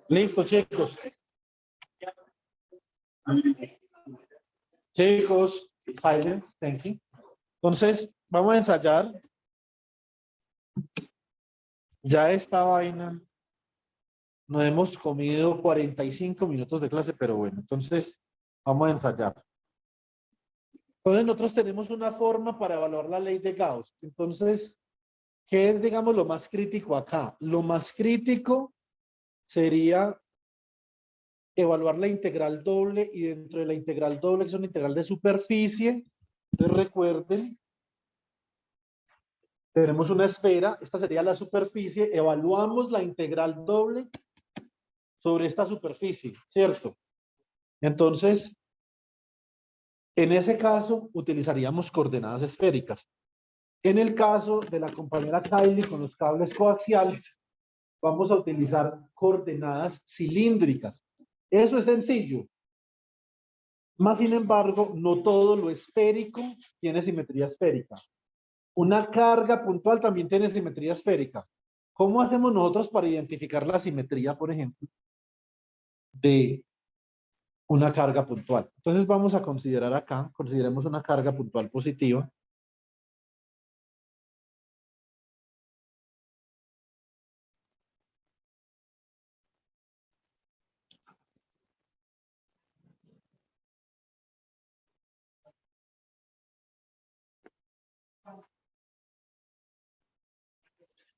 Listo, chicos. Chicos, silence, thank you. Entonces, vamos a ensayar. Ya esta vaina, nos hemos comido 45 minutos de clase, pero bueno, entonces vamos a ensayar. Entonces nosotros tenemos una forma para evaluar la ley de Gauss. Entonces, ¿qué es, digamos, lo más crítico acá? Lo más crítico sería evaluar la integral doble, y dentro de la integral doble, que es una integral de superficie, entonces recuerden, tenemos una esfera, esta sería la superficie, evaluamos la integral doble sobre esta superficie, ¿cierto? Entonces, en ese caso, utilizaríamos coordenadas esféricas. En el caso de la compañera Kylie con los cables coaxiales, vamos a utilizar coordenadas cilíndricas. Eso es sencillo. Más sin embargo, no todo lo esférico tiene simetría esférica. Una carga puntual también tiene simetría esférica. ¿Cómo hacemos nosotros para identificar la simetría, por ejemplo, de una carga puntual? Entonces vamos a considerar acá, consideremos una carga puntual positiva.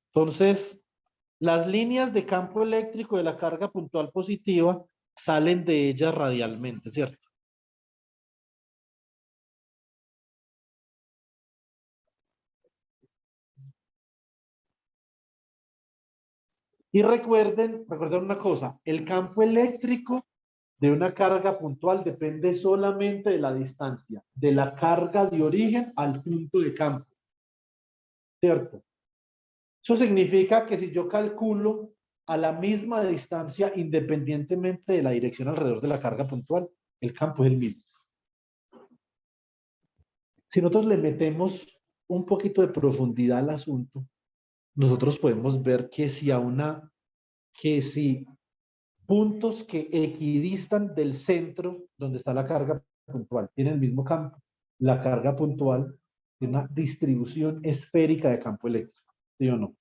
Entonces, las líneas de campo eléctrico de la carga puntual positiva salen de ella radialmente, ¿cierto? Y recuerden una cosa, el campo eléctrico de una carga puntual depende solamente de la distancia, de la carga de origen al punto de campo, ¿cierto? Eso significa que si yo calculo a la misma distancia, independientemente de la dirección alrededor de la carga puntual, el campo es el mismo. Si nosotros le metemos un poquito de profundidad al asunto, nosotros podemos ver que si puntos que equidistan del centro donde está la carga puntual tienen el mismo campo, la carga puntual tiene una distribución esférica de campo eléctrico, ¿sí o no?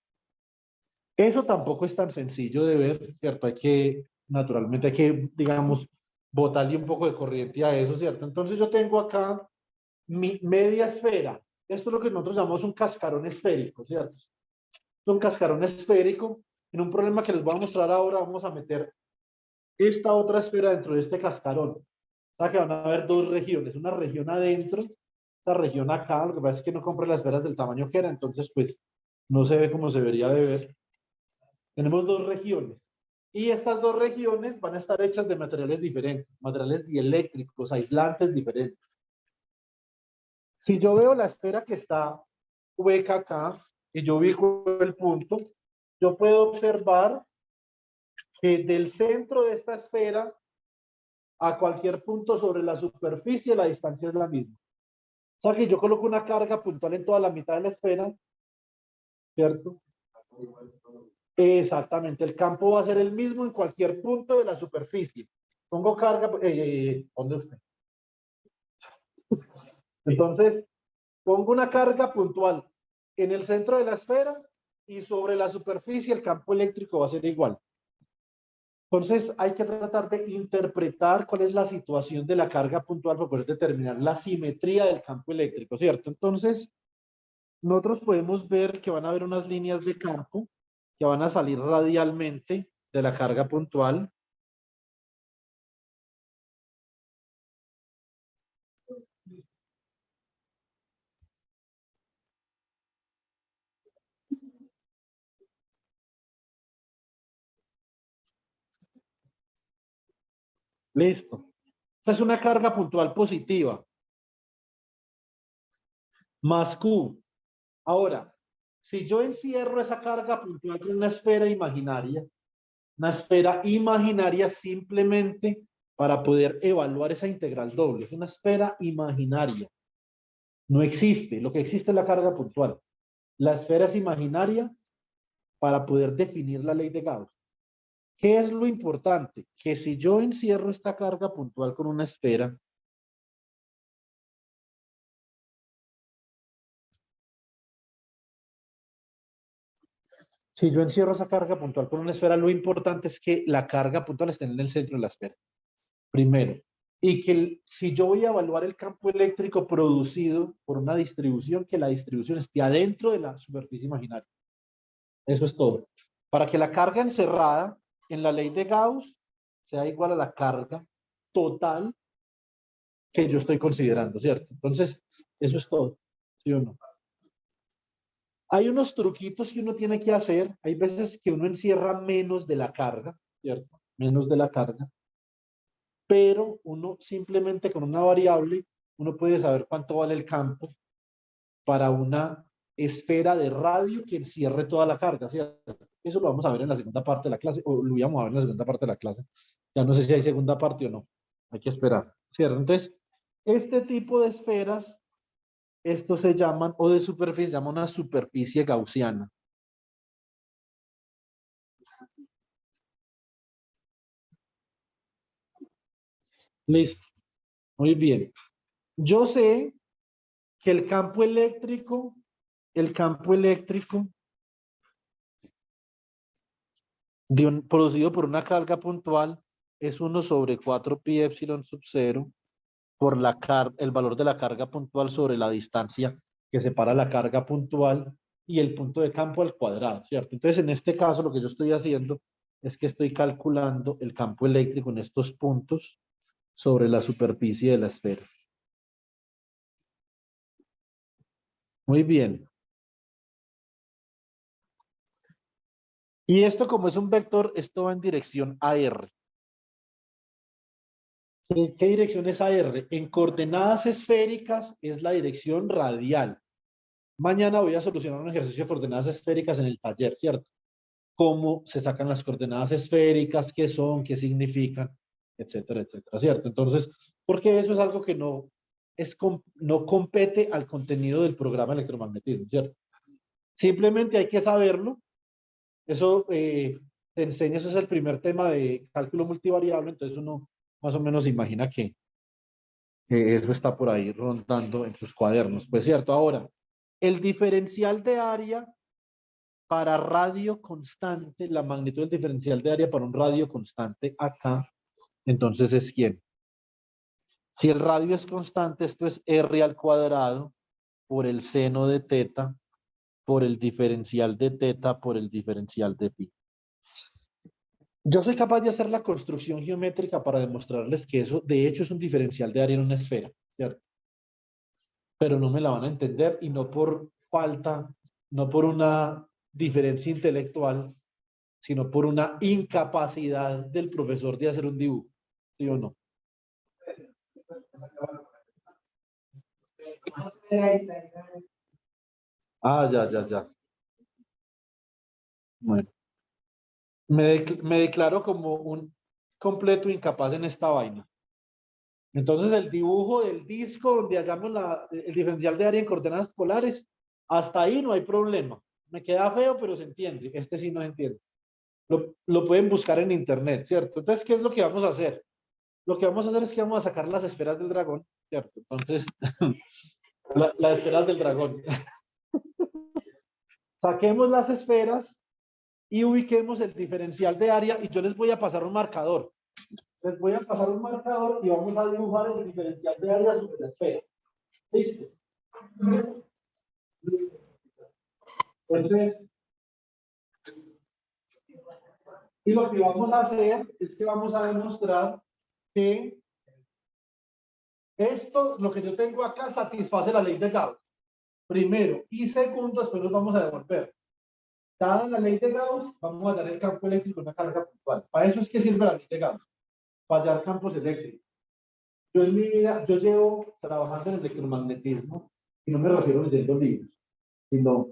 Eso tampoco es tan sencillo de ver, ¿cierto? Naturalmente hay que, digamos, botarle un poco de corriente a eso, ¿cierto? Entonces yo tengo acá mi media esfera. Esto es lo que nosotros llamamos un cascarón esférico, ¿cierto? Es un cascarón esférico. En un problema que les voy a mostrar ahora, vamos a meter esta otra esfera dentro de este cascarón. O sea que van a haber dos regiones, una región adentro, esta región acá. Lo que pasa es que no compré las esferas del tamaño que era, entonces pues no se ve como se debería de ver. Tenemos dos regiones. Y estas dos regiones van a estar hechas de materiales diferentes, materiales dieléctricos, aislantes diferentes. Si yo veo la esfera que está hueca acá y yo ubico el punto, yo puedo observar que del centro de esta esfera a cualquier punto sobre la superficie la distancia es la misma. O sea que yo coloco una carga puntual en toda la mitad de la esfera, ¿cierto? Exactamente, el campo va a ser el mismo en cualquier punto de la superficie. Pongo carga, ¿dónde usted? Entonces, pongo una carga puntual en el centro de la esfera y sobre la superficie el campo eléctrico va a ser igual. Entonces, hay que tratar de interpretar cuál es la situación de la carga puntual para poder determinar la simetría del campo eléctrico, ¿cierto? Entonces, nosotros podemos ver que van a haber unas líneas de campo que van a salir radialmente de la carga puntual. Listo. Esta es una carga puntual positiva. Más Q. Ahora, si yo encierro esa carga puntual en una esfera imaginaria simplemente para poder evaluar esa integral doble, es una esfera imaginaria. No existe, lo que existe es la carga puntual. La esfera es imaginaria para poder definir la ley de Gauss. ¿Qué es lo importante? Que si yo encierro esta carga puntual con una esfera, si yo encierro esa carga puntual con una esfera, lo importante es que la carga puntual esté en el centro de la esfera, primero. Y que si yo voy a evaluar el campo eléctrico producido por una distribución, que la distribución esté adentro de la superficie imaginaria. Eso es todo. Para que la carga encerrada en la ley de Gauss sea igual a la carga total que yo estoy considerando, ¿cierto? Entonces, eso es todo, ¿sí o no? Hay unos truquitos que uno tiene que hacer. Hay veces que uno encierra menos de la carga, ¿cierto? Menos de la carga. Pero uno simplemente con una variable, uno puede saber cuánto vale el campo para una esfera de radio que encierre toda la carga, ¿cierto? Eso lo vamos a ver en la segunda parte de la clase, o lo íbamos a ver en la segunda parte de la clase. Ya no sé si hay segunda parte o no. Hay que esperar, ¿cierto? Entonces, este tipo de esferas, estos se llaman, o de superficie, se llama una superficie gaussiana. Listo. Muy bien. Yo sé que el campo eléctrico producido por una carga puntual es 1 sobre 4 pi epsilon sub 0 por el valor de la carga puntual sobre la distancia que separa la carga puntual y el punto de campo al cuadrado, ¿cierto? Entonces, en este caso, lo que yo estoy haciendo es que estoy calculando el campo eléctrico en estos puntos sobre la superficie de la esfera. Muy bien. Y esto, como es un vector, esto va en dirección AR. ¿Qué dirección es AR? En coordenadas esféricas es la dirección radial. Mañana voy a solucionar un ejercicio de coordenadas esféricas en el taller, ¿cierto? Cómo se sacan las coordenadas esféricas, qué son, qué significan, etcétera, etcétera, ¿cierto? Entonces, porque eso es algo que no compete al contenido del programa de electromagnetismo, ¿cierto? Simplemente hay que saberlo. Eso te enseña, eso es el primer tema de cálculo multivariable, entonces uno más o menos imagina que eso está por ahí rondando en sus cuadernos, pues cierto. Ahora, el diferencial de área para radio constante, la magnitud del diferencial de área para un radio constante acá, entonces es ¿quién? Si el radio es constante, esto es R al cuadrado por el seno de teta, por el diferencial de teta, por el diferencial de pi. Yo soy capaz de hacer la construcción geométrica para demostrarles que eso, de hecho, es un diferencial de área en una esfera, ¿cierto? Pero no me la van a entender y no por falta, no por una diferencia intelectual, sino por una incapacidad del profesor de hacer un dibujo, ¿sí o no? Ah, ya, ya, ya. Bueno, me declaro como un completo incapaz en esta vaina. Entonces, el dibujo del disco donde hallamos el diferencial de área en coordenadas polares, hasta ahí no hay problema. Me queda feo, pero se entiende. Este sí no se entiende. Lo pueden buscar en internet, ¿cierto? Entonces, ¿qué es lo que vamos a hacer? Lo que vamos a hacer es que vamos a sacar las esferas del dragón, ¿cierto? Entonces, las esferas del dragón. Saquemos las esferas y ubiquemos el diferencial de área y yo les voy a pasar un marcador. Les voy a pasar un marcador y vamos a dibujar el diferencial de área sobre la esfera. ¿Listo? Entonces, y lo que vamos a hacer es que vamos a demostrar que esto, lo que yo tengo acá, satisface la ley de Gauss. Primero. Y segundo, después nos vamos a devolver. Dada la ley de Gauss, vamos a dar el campo eléctrico en una carga puntual. Para eso es que sirve la ley de Gauss. Para hallar campos eléctricos. Yo en mi vida, yo llevo trabajando en el electromagnetismo, y no me refiero a leyendo libros, sino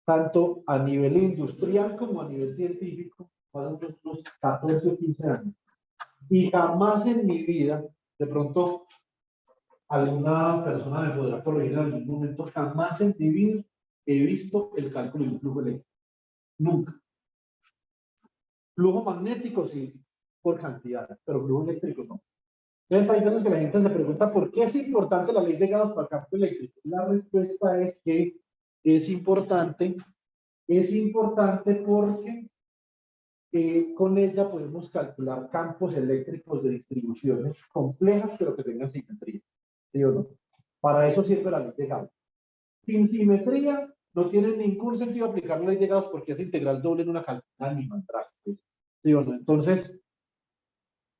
tanto a nivel industrial como a nivel científico, pasan unos 14 o 15 años. Y jamás en mi vida, de pronto alguna persona me podrá corregir en algún momento, jamás en mi vida he visto el cálculo de un flujo eléctrico. Nunca. Flujo magnético sí, por cantidades, pero flujo eléctrico no. Entonces hay veces que la gente se pregunta ¿por qué es importante la ley de Gauss para el campo eléctrico? La respuesta es que es importante porque con ella podemos calcular campos eléctricos de distribuciones complejas pero que tengan simetría. ¿Sí o no? Para eso sirve la ley de Gauss. Sin simetría no tiene ningún sentido aplicar la ley de Gauss porque es integral doble en una calculada ni mandrake. ¿Sí o no? Entonces,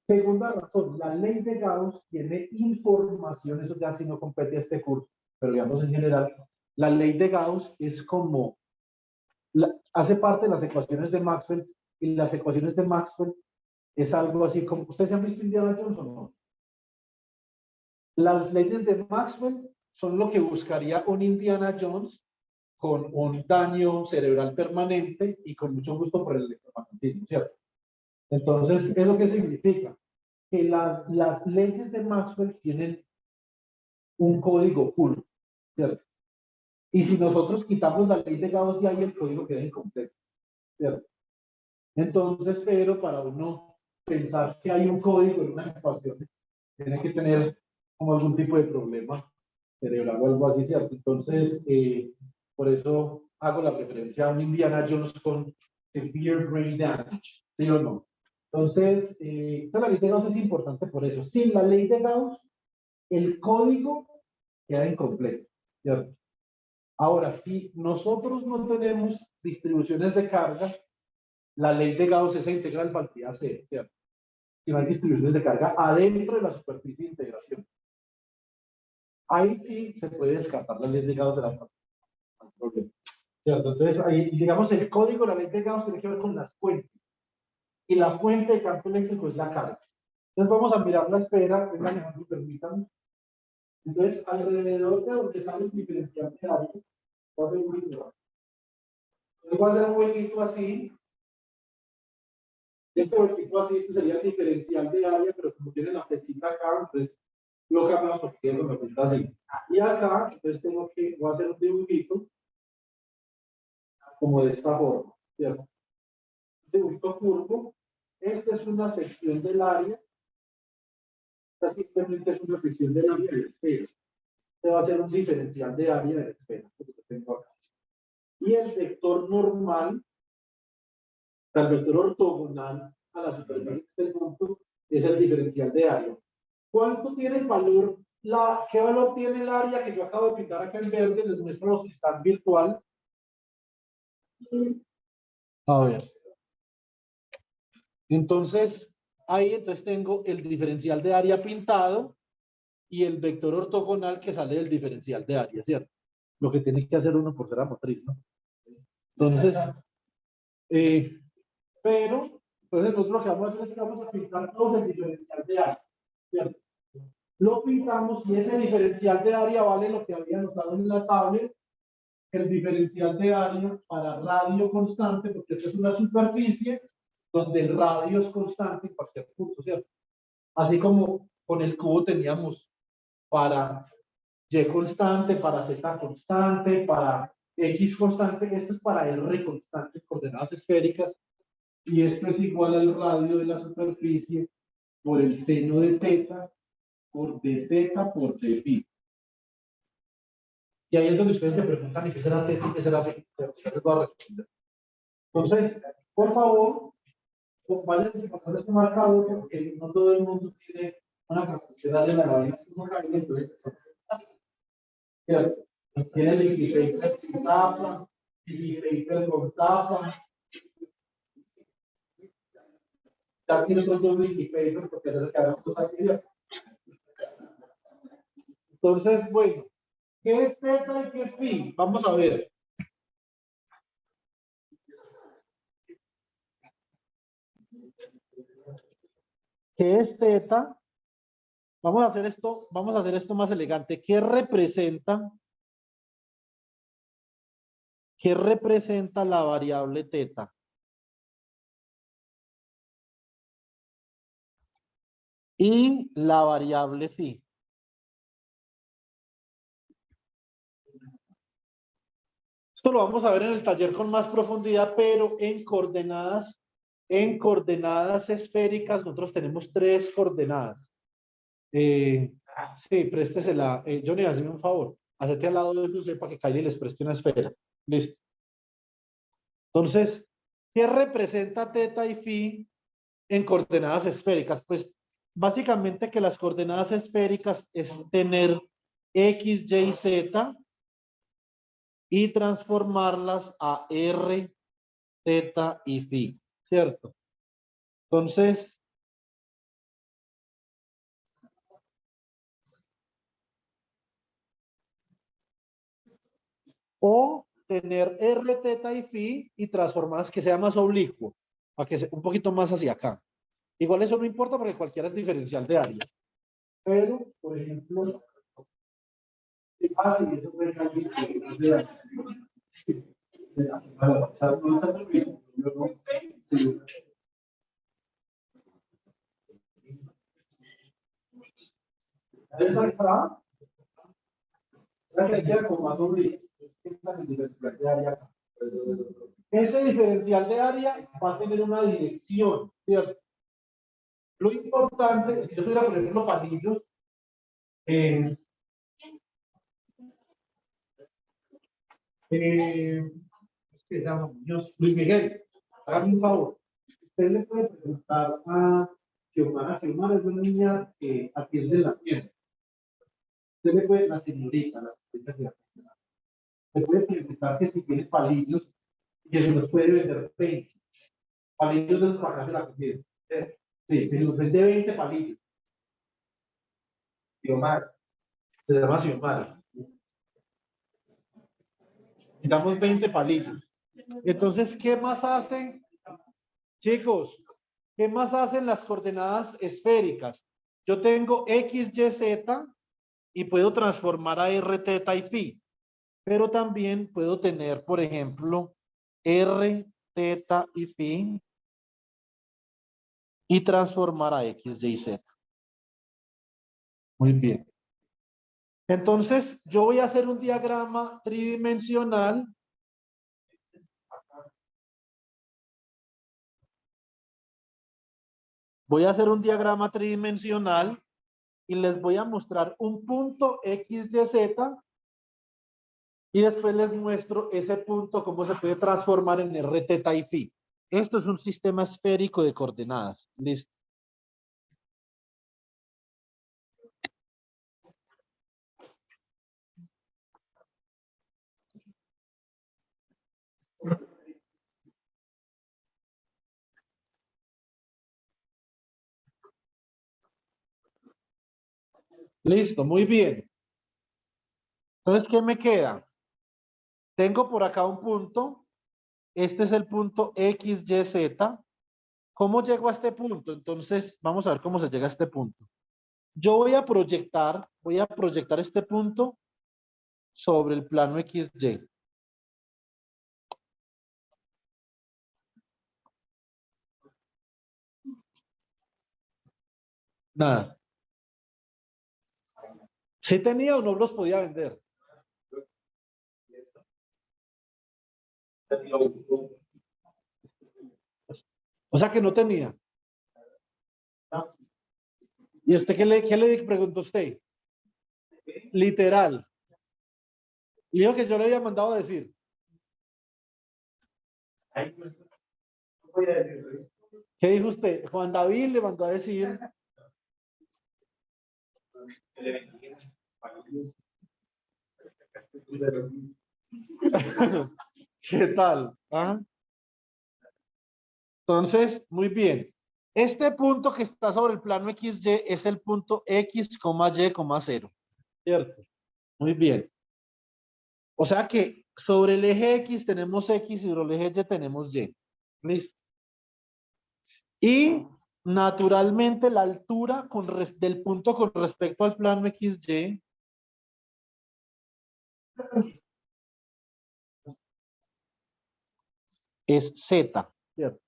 segunda razón, la ley de Gauss tiene información, eso ya si no compete a este curso, pero digamos en general, la ley de Gauss es como, hace parte de las ecuaciones de Maxwell, y las ecuaciones de Maxwell es algo así como, ¿ustedes han visto Indiana Jones o no? Las leyes de Maxwell son lo que buscaría un Indiana Jones con un daño cerebral permanente y con mucho gusto por el electromagnetismo, ¿cierto? Entonces, ¿eso qué significa? Que las leyes de Maxwell tienen un código oculto, ¿cierto? Y si nosotros quitamos la ley de Gauss de ahí, el código queda incompleto, ¿cierto? Entonces, pero para uno pensar que hay un código en una ecuación, tiene que tener como algún tipo de problema cerebral o algo así, ¿cierto? Entonces, por eso hago la referencia a un Indiana Jones con severe brain damage, ¿sí o no? Entonces, la ley de Gauss es importante por eso. Sin la ley de Gauss, el código queda incompleto, ¿cierto? Ahora, si nosotros no tenemos distribuciones de carga, la ley de Gauss es integral valdría cero, ¿cierto? Si no hay distribuciones de carga adentro de la superficie de integración. Ahí sí se puede descartar la ley de Gauss de la problema, ¿cierto? Entonces, ahí, digamos, el código de la ley de Gauss tiene que ver con las fuentes. Y la fuente de campo eléctrico es la carga. Entonces, vamos a mirar la esfera, venga, Alejandro, permítame. Entonces, alrededor de donde está el diferencial de área, va a ser un huequito. Entonces, va a ser un huequito así. Este huequito así, este sería el diferencial de área, pero como tiene la flechita acá, entonces lo cambiamos porque tiene una flechita así. Y acá, entonces tengo que, voy a hacer un dibujito como de esta forma, ¿cierto? Un dibujito curvo. Esta es una sección del área. Esta simplemente es una sección del área de la esfera. Este va a ser un diferencial de área de la esfera, que tengo acá. Y el vector normal, el vector ortogonal a la superficie de este punto, es el diferencial de área. ¿Cuánto tiene el valor? ¿Qué valor tiene el área que yo acabo de pintar acá en verde? Les muestro si está virtual. A ver. Entonces, ahí entonces tengo el diferencial de área pintado y el vector ortogonal que sale del diferencial de área, ¿cierto? Lo que tiene que hacer uno por ser motriz, ¿no? Entonces, pero, entonces nosotros lo que vamos a hacer es que vamos a pintar todos el diferencial de área, ¿cierto? Lo pintamos y ese diferencial de área vale lo que había anotado en la tabla, el diferencial de área para radio constante, porque esta es una superficie donde el radio es constante en cualquier punto, ¿cierto? Así como con el cubo teníamos para Y constante, para Z constante, para X constante, esto es para R constante, coordenadas esféricas, y esto es igual al radio de la superficie por el seno de teta por d teta por d pi. Y ahí es donde ustedes se preguntan, ¿y qué será teta y qué será pi? Les voy a responder. Entonces, por favor, váyanse pasando este marcador, porque no todo el mundo tiene una capacidad de la variación como cambia, entonces, tiene el Wikipedia sin tapa, Wikipedia con tapa, ya tiene otros dos Wikipedia porque se quedaron dos actividades. Entonces, bueno, ¿qué es teta y qué es pi? Vamos a ver. ¿Qué es teta? Vamos a hacer esto más elegante. ¿Qué representa la variable teta? Y la variable phi. Esto lo vamos a ver en el taller con más profundidad, pero en coordenadas En coordenadas esféricas, nosotros tenemos 3 coordenadas. Sí, préstesela. Johnny, hazme un favor. Hacete al lado de José para que Kylie les preste una esfera. Listo. Entonces, ¿qué representa teta y phi en coordenadas esféricas? Pues básicamente que las coordenadas esféricas es tener x, y, z y transformarlas a r, teta y phi, ¿cierto? Entonces, o tener r, teta y phi y transformarlas que sea más oblicuo, a que sea un poquito más hacia acá. Igual eso no importa porque cualquiera es diferencial de área. Pero, por ejemplo, eso puede cambiar. Ese diferencial de área va a tener una dirección, ¿cierto? Lo importante es que yo tuviera, por ejemplo, palillos. ¿Qué se llama? Luis Miguel, hágame un favor. Usted le puede preguntar a Xiomara. Xiomara es una niña que atiende la tienda. Usted le puede, la señorita, le puede preguntar que si tiene palillos y que se los puede vender 20. Palillos de los para acá de la comida. Sí, que se los vende 20 palillos. Xiomara. Se llama Xiomara. Y damos 20 palillos. Entonces, ¿qué más hacen? Chicos, ¿qué más hacen las coordenadas esféricas? Yo tengo x, y, z y puedo transformar a r, teta y phi. Pero también puedo tener, por ejemplo, r, teta y phi y transformar a x, y, z. Muy bien. Entonces, yo voy a hacer un diagrama tridimensional. Voy a hacer un diagrama tridimensional y les voy a mostrar un punto x, y, z y después les muestro ese punto cómo se puede transformar en r, teta y phi. Esto es un sistema esférico de coordenadas. Listo. Listo, muy bien. Entonces, ¿qué me queda? Tengo por acá un punto. Este es el punto x, y, z. ¿Cómo llego a este punto? Entonces, vamos a ver cómo se llega a este punto. Yo voy a proyectar este punto sobre el plano XY. Nada. ¿Sí tenía o no los podía vender? O sea que no tenía. ¿Y usted qué le preguntó usted? Literal. Y dijo que yo le había mandado a decir. ¿Qué dijo usted? Juan David le mandó a decir. ¿Qué tal? ¿Ah? Entonces, muy bien. Este punto que está sobre el plano XY es el punto X, Y, 0. ¿Cierto? Muy bien. O sea que sobre el eje X tenemos X y sobre el eje Y tenemos Y. Listo. Y naturalmente la altura del punto con respecto al plano XY es Z. ¿Cierto?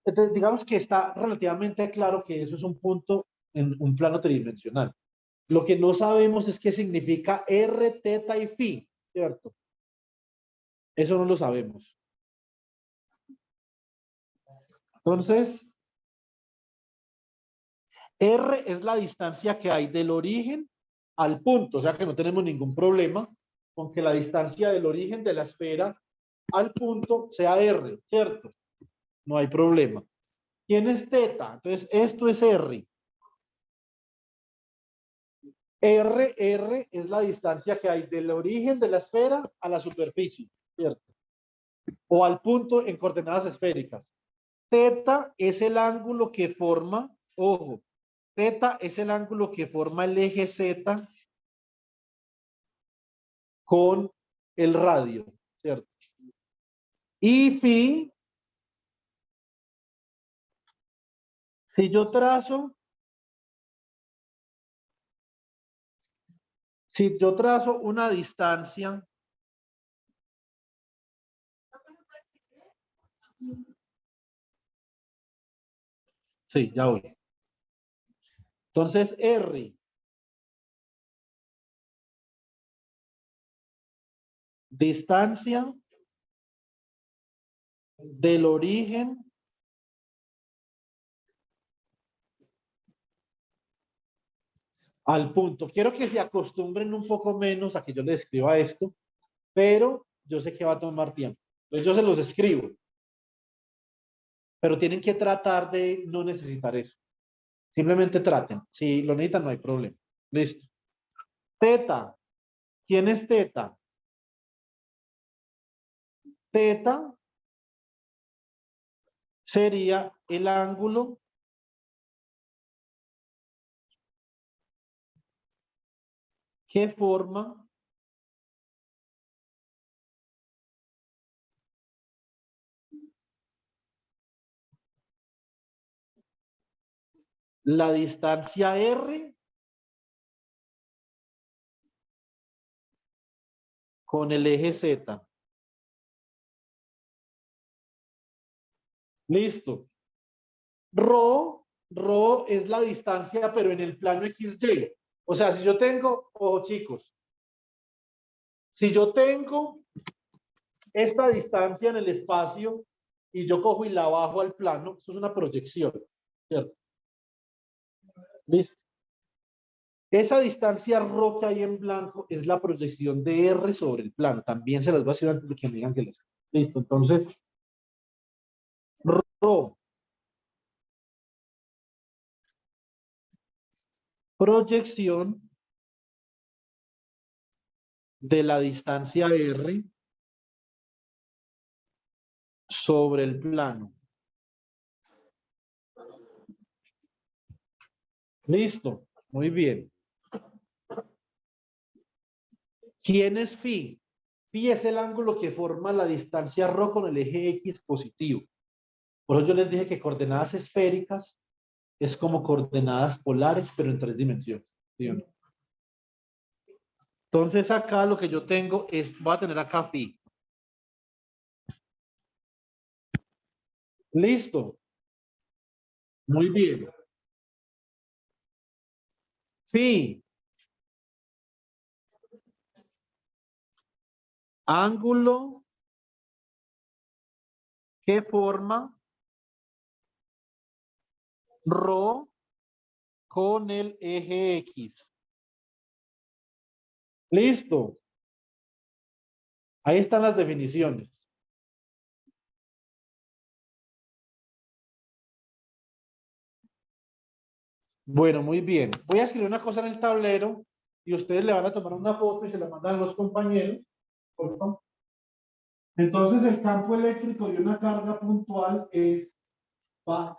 Entonces, digamos que está relativamente claro que eso es un punto en un plano tridimensional. Lo que no sabemos es qué significa R, teta y phi, ¿cierto? Eso no lo sabemos. Entonces, R es la distancia que hay del origen al punto, o sea que no tenemos ningún problema con que la distancia del origen de la esfera al punto sea R, ¿cierto? No hay problema. ¿Quién es teta? Entonces, esto es R. R es la distancia que hay del origen de la esfera a la superficie, ¿cierto? O al punto en coordenadas esféricas. Teta es el ángulo que forma, ojo, teta es el ángulo que forma el eje Z con el radio, ¿cierto? Y phi, si yo trazo una distancia, sí, ya voy. Entonces, R, distancia del origen al punto. Quiero que se acostumbren un poco menos a que yo les escriba esto, pero yo sé que va a tomar tiempo. Entonces, yo se los escribo, pero tienen que tratar de no necesitar eso. Simplemente traten. Si lo necesitan, no hay problema. Listo. Teta. ¿Quién es teta? Teta sería el ángulo que forma la distancia R con el eje Z. Listo. Rho es la distancia, pero en el plano XY. O sea, si yo tengo, ojo chicos, si yo tengo esta distancia en el espacio y yo cojo y la bajo al plano, eso es una proyección, ¿cierto? Listo. Esa distancia rho que hay en blanco es la proyección de R sobre el plano. También se las voy a decir antes de que me digan que les... Listo, entonces, rho, proyección de la distancia R sobre el plano. Listo, muy bien. ¿Quién es phi? Phi es el ángulo que forma la distancia rho con el eje X positivo. Por eso yo les dije que coordenadas esféricas es como coordenadas polares, pero en 3 dimensiones. ¿Sí o no? Entonces acá lo que yo tengo es, voy a tener acá phi. Listo. Muy bien. Phi, ángulo que forma rho con el eje X. Listo. Ahí están las definiciones. Bueno, muy bien. Voy a escribir una cosa en el tablero y ustedes le van a tomar una foto y se la mandan a los compañeros. Por favor. Entonces, el campo eléctrico de una carga puntual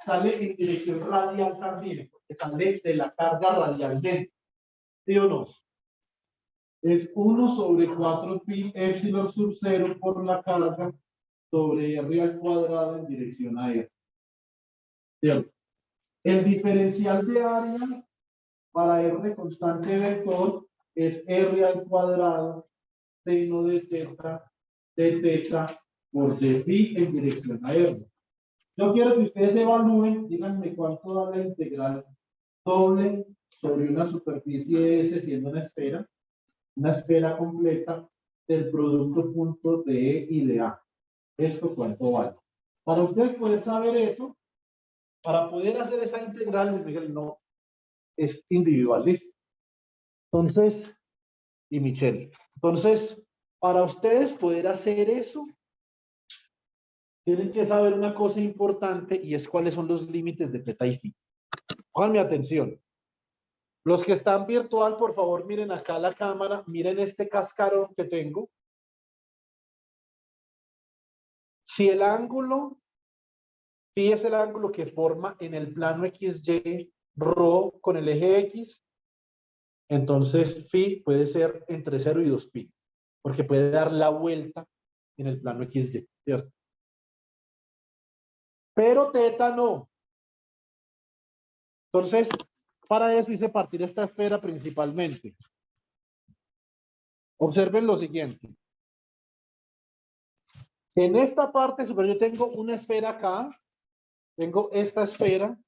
sale en dirección radial también, porque sale de la carga radialmente. ¿Sí o no? Es 1 sobre 4 pi epsilon sub 0 por la carga sobre r al cuadrado en dirección a r. ¿Cierto? El diferencial de área para r constante vector es r al cuadrado seno de teta por d pi en dirección a r. Yo quiero que ustedes evalúen, díganme cuánto da la integral doble sobre una superficie S siendo una esfera completa del producto puntos de E y de A. ¿Esto cuánto vale? Para ustedes poder saber eso, Para poder hacer esa integral, Luis Miguel, no es individual, ¿listo? Entonces, y Michelle. Entonces, para ustedes poder hacer eso, tienen que saber una cosa importante y es cuáles son los límites de teta y phi. Pónganme atención. Los que están virtual, por favor, miren acá la cámara, miren este cascarón que tengo. Si el ángulo phi es el ángulo que forma en el plano XY ρ con el eje X, entonces phi puede ser entre 0 y 2 pi, porque puede dar la vuelta en el plano XY, ¿cierto? Pero teta no. Entonces, para eso hice partir esta esfera principalmente. Observen lo siguiente. En esta parte superior yo tengo una esfera acá, tengo esta esfera,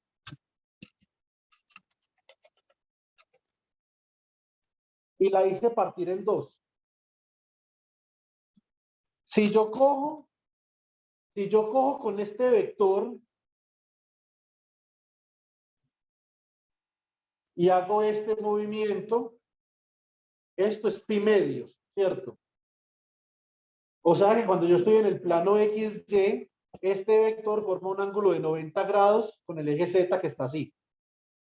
y la hice partir en dos. Si yo cojo con este vector y hago este movimiento, esto es pi medios, ¿cierto? O sea que cuando yo estoy en el plano XY, este vector forma un ángulo de 90 grados con el eje Z que está así,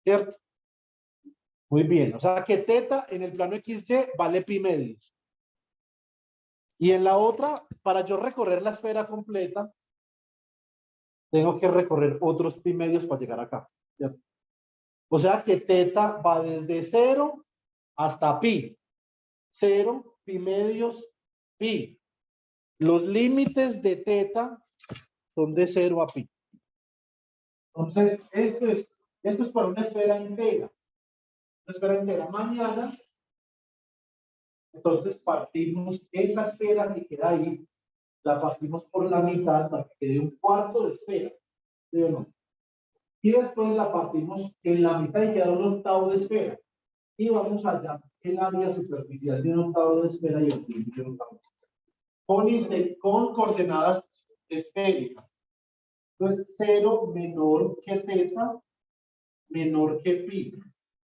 ¿cierto? Muy bien, o sea que teta en el plano XY vale pi medios. Y en la otra, para yo recorrer la esfera completa, tengo que recorrer otros pi medios para llegar acá, ¿cierto? O sea que teta va desde 0 hasta pi. 0, pi medios, pi. Los límites de teta son de 0 a pi. Entonces, esto es para una esfera entera. Una esfera entera. Mañana, entonces partimos esa esfera que queda ahí, la partimos por la mitad para que quede un cuarto de esfera. ¿Sí o no? Y después la partimos en la mitad y queda un octavo de esfera. Y vamos allá, el área superficial de un octavo de esfera y el de un octavo. Con coordenadas esféricas. Entonces, 0 menor que teta, menor que pi.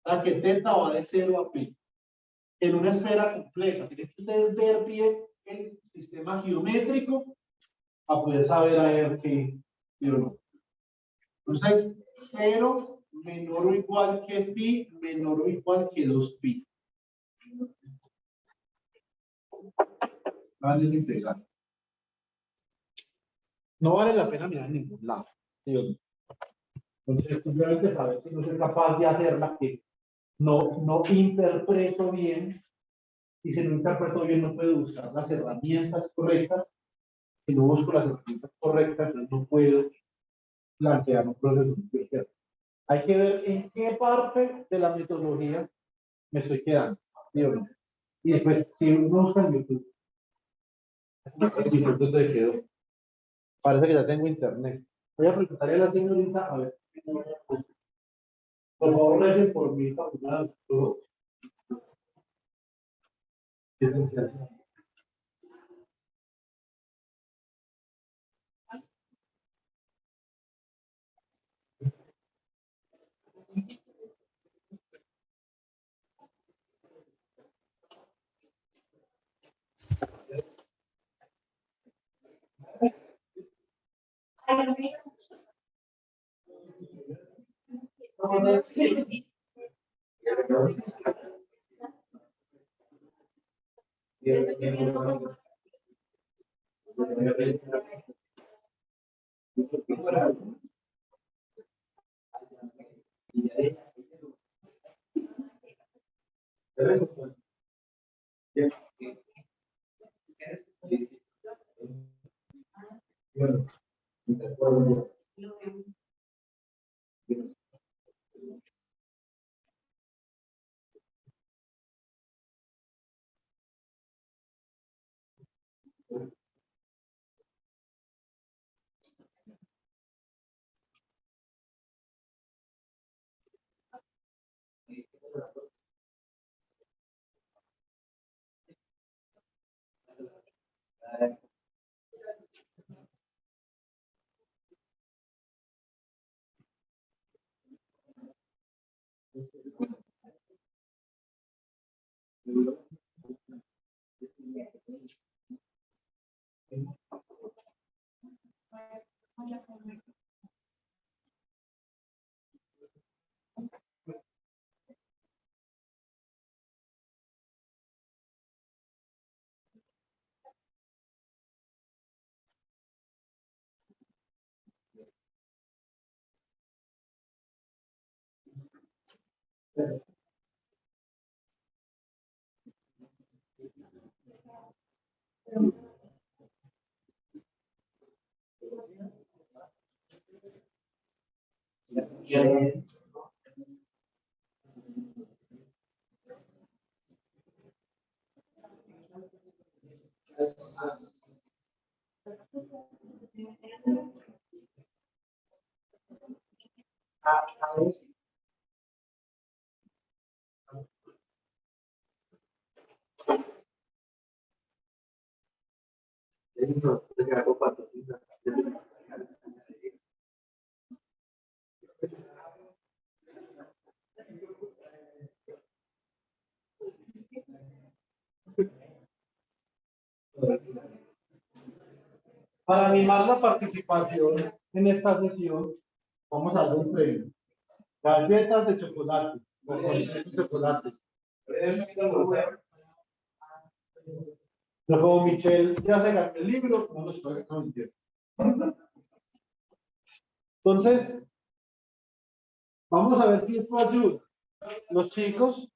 O sea que teta va de 0 a pi. En una esfera completa. Tienen que ustedes ver bien el sistema geométrico a poder saber a ver qué, ¿sí o no? Entonces, 0 menor o igual que pi, menor o igual que 2 pi. Van a desintegrar. No vale la pena mirar en ningún lado. ¿Sí o no? Entonces, simplemente saber si no soy capaz de hacerla, que no interpreto bien, y si no interpreto bien no puedo buscar las herramientas correctas. Si no busco las herramientas correctas, entonces no puedo plantear un proceso. Hay que ver en qué parte de la metodología me estoy quedando. ¿Sí o no? Y después, si uno busca en YouTube, ¿dónde quedó? Parece que ya tengo internet. Voy a preguntarle a la señorita a ver si no. Por favor, recen por mí para todo. Para animar la participación en esta sesión, vamos a dar un premio. Galletas de chocolate. De chocolate. Pero como Michelle ya se ganó el libro, no nos puede mentir. Entonces, vamos a ver si esto ayuda. Los chicos.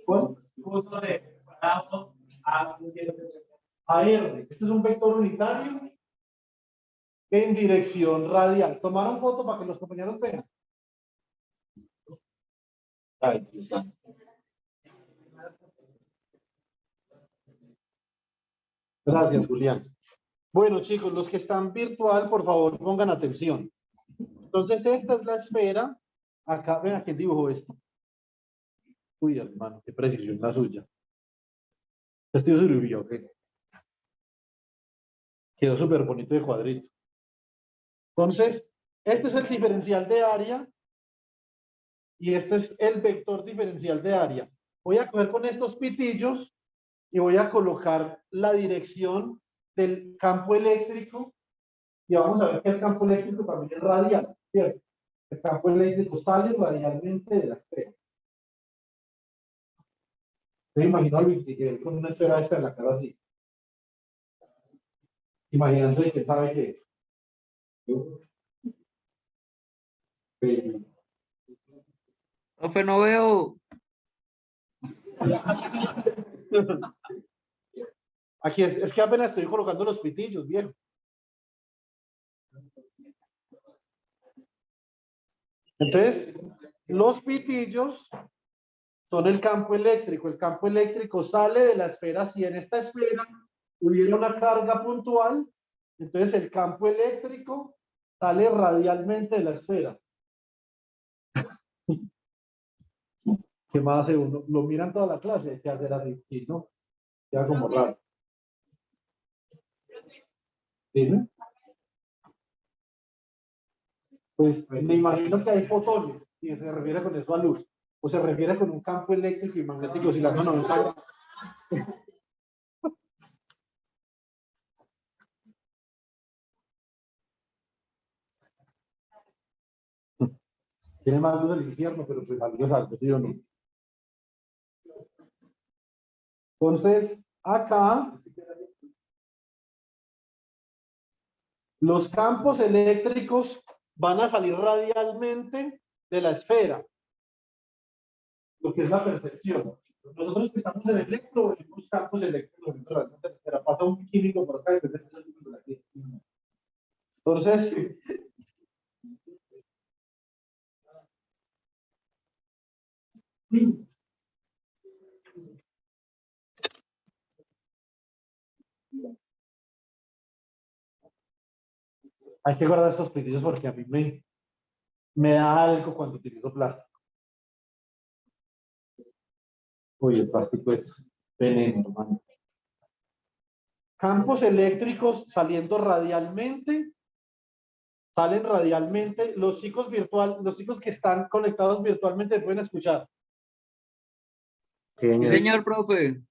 ¿Cuál? AR. Este es un vector unitario en dirección radial. Tomaron foto para que los compañeros vean. Ahí. Gracias, Julián. Bueno, chicos, los que están virtual, por favor, pongan atención. Entonces, esta es la esfera. Acá, vean quién dibujó esto. Uy, hermano, qué precisión la suya. Estoy surubio, ok. Quedó súper bonito de cuadrito. Entonces, este es el diferencial de área y este es el vector diferencial de área. Voy a coger con estos pitillos y voy a colocar la dirección del campo eléctrico y vamos a ver que el campo eléctrico también es radial, ¿cierto? El campo eléctrico sale radialmente de la esfera. Me imagino a Luis Miguel con una esfera esta en la cara así. Imaginando que sabe que. Profe, no veo. Aquí es que apenas estoy colocando los pitillos, viejo. Entonces, los pitillos son el campo eléctrico. El campo eléctrico sale de la esfera. Si en esta esfera hubiera una carga puntual, entonces el campo eléctrico sale radialmente de la esfera. ¿Qué más hace uno? Lo miran toda la clase, hay que hacer así, ¿no? Queda como raro. ¿Dime? Pues me imagino que hay fotones, si se refiere con eso a luz, o se refiere con un campo eléctrico y magnético oscilando a 90 grados. Tiene más luz del infierno, pero pues algo es algo, ¿sí o no? Entonces, acá, los campos eléctricos van a salir radialmente de la esfera, lo que es la percepción. Nosotros que estamos en electro, vemos campos eléctricos dentro de la esfera. Pasa un químico por acá y entonces, hay que guardar estos pitillos porque a mí me da algo cuando utilizo plástico. Uy, el plástico es veneno, hermano. Campos eléctricos saliendo radialmente, salen radialmente. Los chicos que están conectados virtualmente pueden escuchar. Sí, señor, profe.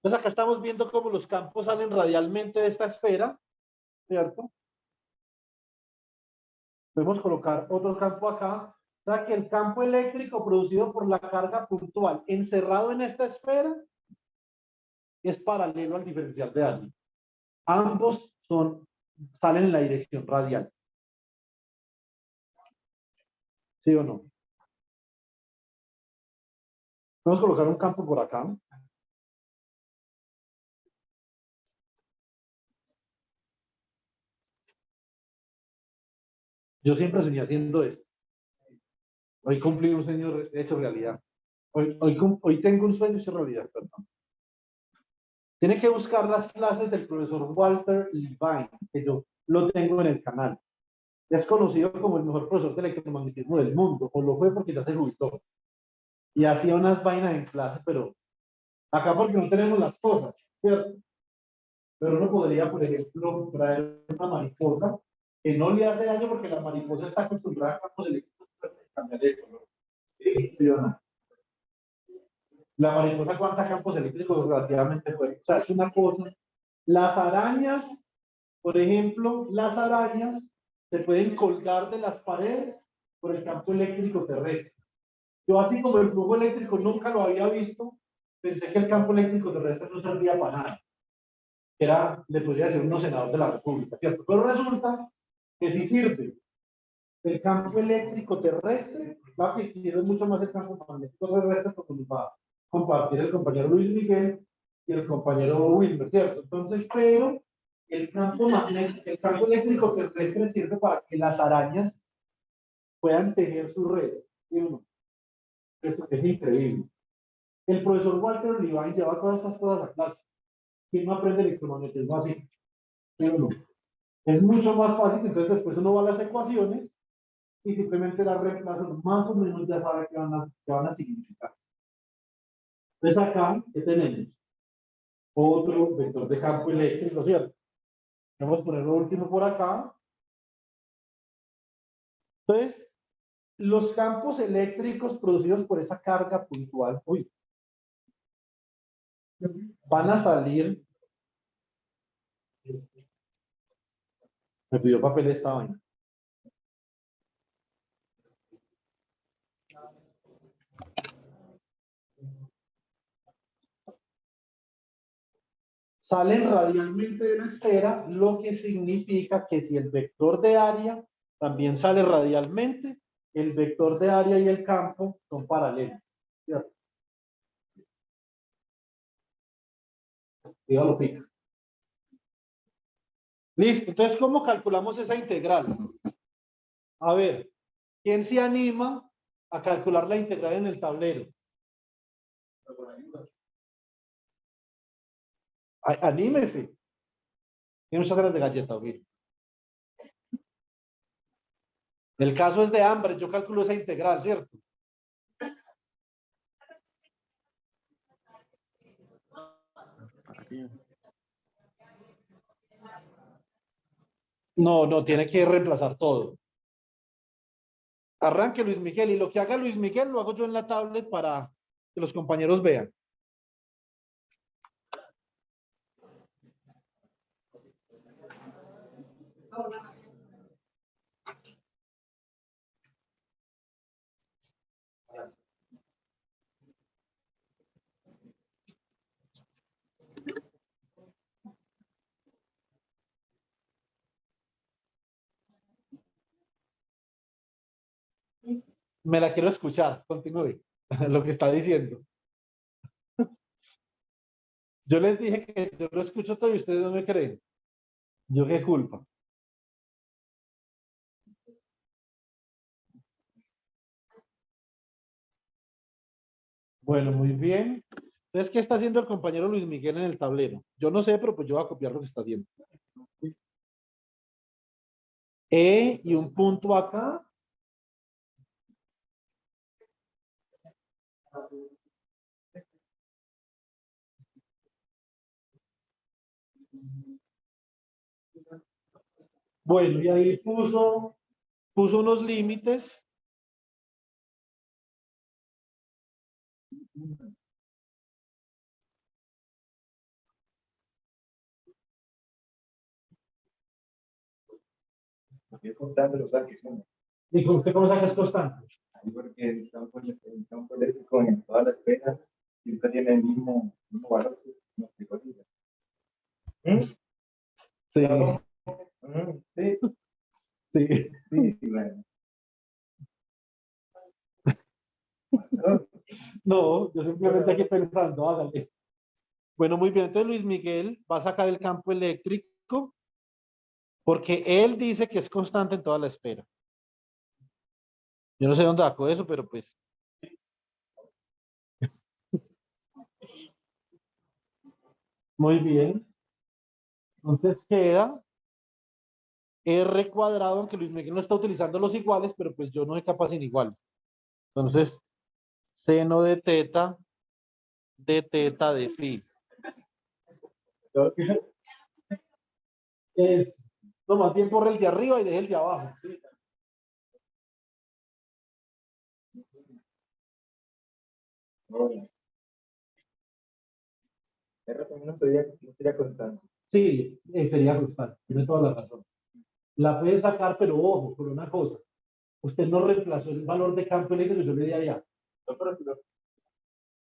Entonces acá estamos viendo cómo los campos salen radialmente de esta esfera, ¿cierto? Podemos colocar otro campo acá. O sea que el campo eléctrico producido por la carga puntual encerrado en esta esfera es paralelo al diferencial de Ali. Ambos salen en la dirección radial. ¿Sí o no? Vamos a colocar un campo por acá. Yo siempre soñé haciendo esto. Hoy cumplí un sueño hecho realidad. Hoy tengo un sueño hecho realidad, perdón. Tiene que buscar las clases del profesor Walter Levine, que yo lo tengo en el canal. Es conocido como el mejor profesor de electromagnetismo del mundo, o lo fue porque ya se jubiló. Y hacía unas vainas en clase, pero acá porque no tenemos las cosas, ¿cierto? Pero uno podría, por ejemplo, traer una mariposa que no le hace daño porque la mariposa está acostumbrada a campos eléctricos para cambiar de color. ¿Sí o no? La mariposa aguanta campos eléctricos relativamente fuertes. O sea, es una cosa. Las arañas, por ejemplo, las arañas se pueden colgar de las paredes por el campo eléctrico terrestre. Yo así como el flujo eléctrico nunca lo había visto, pensé que el campo eléctrico terrestre no servía para nada. Le podría decir unos senadores de la República, ¿cierto? Pero resulta que sí sirve. El campo eléctrico terrestre va a existir mucho más el campo magnético terrestre porque nos va a compartir el compañero Luis Miguel y el compañero Wilmer, ¿cierto? Entonces, pero el campo magnético, el campo eléctrico terrestre sirve para que las arañas puedan tejer su red. ¿Sí o no? Esto es increíble. El profesor Walter Levine lleva todas estas cosas a clase. ¿Quién no aprende electromagnetismo así? ¿Sí o no? Es mucho más fácil, entonces después uno va a las ecuaciones y simplemente las reemplazo, más o menos ya sabe qué van a significar. Entonces acá, ¿qué tenemos? Otro vector de campo eléctrico, ¿cierto? Vamos a poner lo último por acá. Entonces, los campos eléctricos producidos por esa carga puntual, van a salir. Me pidió papel esta vaina. Salen radialmente de la esfera, lo que significa que si el vector de área también sale radialmente, el vector de área y el campo son paralelos. ¿Cierto? Dígalo, pica. Listo, entonces, ¿cómo calculamos esa integral? A ver, ¿quién se anima a calcular la integral en el tablero? Anímese. Tiene muchas ganas de galleta, ¿ok? El caso es de hambre, yo calculo esa integral, ¿cierto? No, no, tiene que reemplazar todo. Arranque Luis Miguel y lo que haga Luis Miguel lo hago yo en la tablet para que los compañeros vean. Me la quiero escuchar, continúe lo que está diciendo. Yo les dije que yo lo escucho todo y ustedes no me creen. ¿Yo qué culpa? Bueno, muy bien. Entonces, ¿qué está haciendo el compañero Luis Miguel en el tablero? Yo no sé, pero pues yo voy a copiar lo que está haciendo. E y un punto acá. Bueno, y ahí puso unos límites. Porque constante los saques, ¿no? ¿Y con usted cómo saca es constante? Ahí porque el campo eléctrico en todas las esferas siempre tiene el mismo valor, ¿sí? No sé cuál es. Sí, Sí, sí. sí, bueno. No, yo simplemente aquí pensando, hágale. Bueno, muy bien. Entonces Luis Miguel va a sacar el campo eléctrico porque él dice que es constante en toda la esfera. Yo no sé dónde sacó eso, pero pues. Muy bien. Entonces queda R cuadrado, aunque Luis Miguel no está utilizando los iguales, pero pues yo no soy capaz sin iguales. Entonces, seno de teta de phi. Es, no, más bien borre el de arriba y deje el de abajo. R también no sería constante. Sí, sería constante. Tiene toda la razón. La puede sacar, pero ojo, por una cosa. Usted no reemplazó el valor de campo eléctrico, yo le di allá. No, pero si lo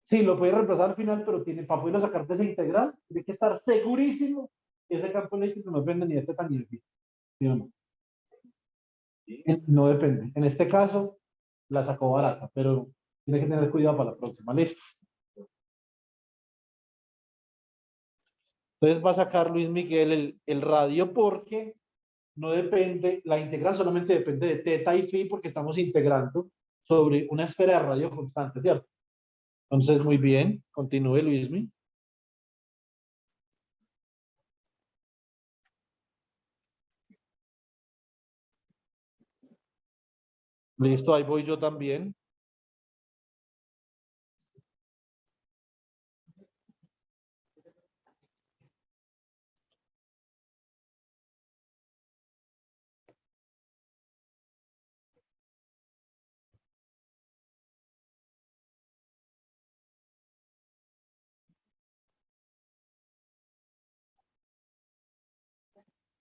Sí, lo puede reemplazar al final, pero tiene, para poderlo sacar de esa integral, tiene que estar segurísimo que ese campo eléctrico no depende ni de teta ni de phi. ¿Sí o no? No depende. En este caso, la sacó barata, pero tiene que tener cuidado para la próxima. Listo. Entonces va a sacar Luis Miguel el radio porque no depende, la integral solamente depende de teta y phi porque estamos integrando sobre una esfera de radio constante, ¿cierto? Entonces, muy bien, continúe Luismi. Listo, ahí voy yo también.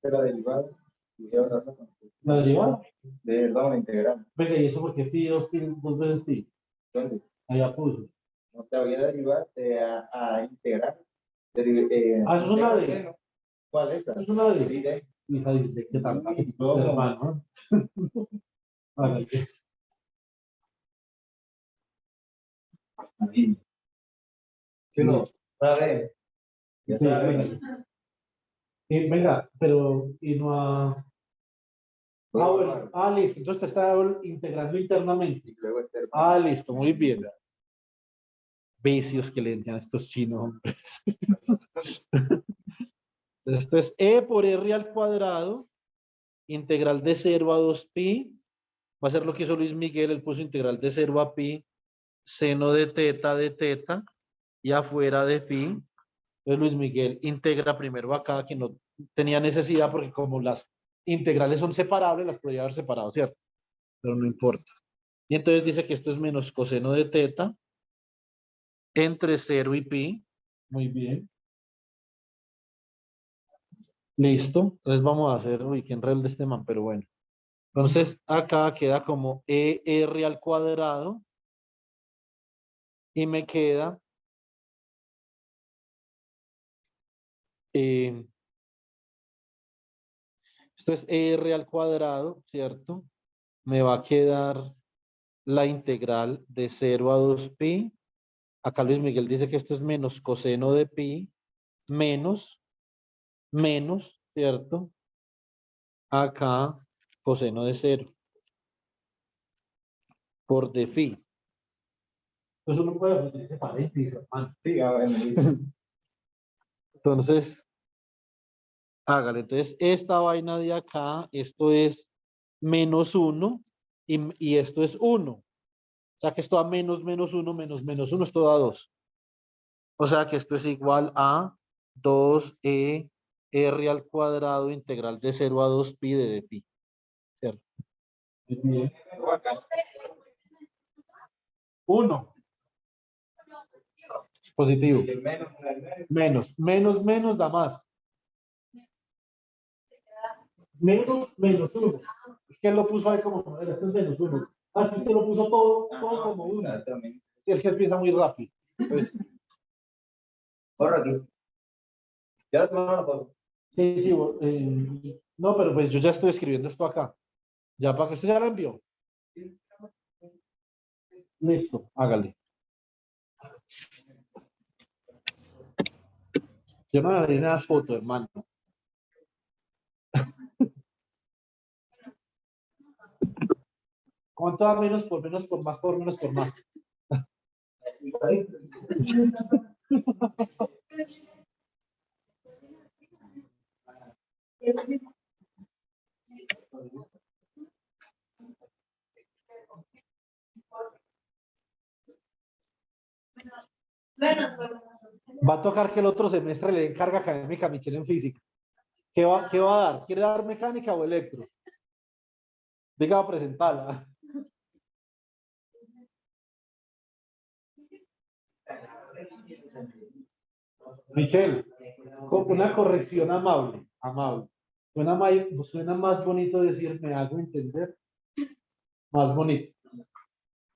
de la derivada, y ahora ¿La derivada? de la integral. Venga, ¿y eso porque phi dos veces phi? ¿Dónde? Allá puso. No se voy a derivar a integrar. Eso es una D. ¿Cuál es Eso esa? es una D. Sí, de. Hija, dice que tanta hermano. Hágale. Ahí. ¿Sí no? ¿Sabe? Ya Sí, sabe. venga. Venga, pero y no a. Bueno. Listo. Entonces te está integrando internamente. Y luego este Listo, muy bien. Vicios que le decían a estos chinos, hombres. Esto es E por R al cuadrado, integral de 0 a 2 pi. Va a ser lo que hizo Luis Miguel, él puso integral de 0 a pi, seno de teta, y afuera de phi. Entonces Luis Miguel integra primero acá, que no tenía necesidad, porque como las integrales son separables, las podría haber separado, ¿cierto? Pero no importa. Y entonces dice que esto es menos coseno de teta entre 0 y pi. Muy bien. Listo. Entonces vamos a hacer, uy, qué enredo de este man, pero bueno. Entonces acá queda como ER al cuadrado y me queda esto es ER al cuadrado, ¿cierto? Me va a quedar la integral de 0 a 2 pi. Acá Luis Miguel dice que esto es menos coseno de pi, menos, ¿cierto? Acá coseno de 0 por de phi. Eso no puede ponerse paréntesis, hermano. Sí, Entonces, hágale. Entonces, esta vaina de acá, esto es menos 1 y esto es 1. O sea que esto a menos 1 menos 1, esto da 2. O sea que esto es igual a 2e r al cuadrado integral de 0 a 2 pi de pi. ¿Cierto? Bien. 1. Positivo. Menos da más. menos 1. Es que él lo puso ahí como, modelo, esto es -1. Así que lo puso todo como 1. Exactamente. Si el que piensa muy rápido. Entonces, Corre aquí. Ya tomaron la foto. sí, no, pero pues yo ya estoy escribiendo esto acá. Ya para que usted ya la envió. Listo, hágale. Yo no haré nada foto, hermano. ¿Cuánto da menos por menos por más por menos por más? Va a tocar que el otro semestre le den carga académica a Michelle en física. ¿Qué va a dar? ¿Quiere dar mecánica o electro? Diga, va a presentarla. Michelle, con una corrección amable. Suena más bonito decir me hago entender. Más bonito.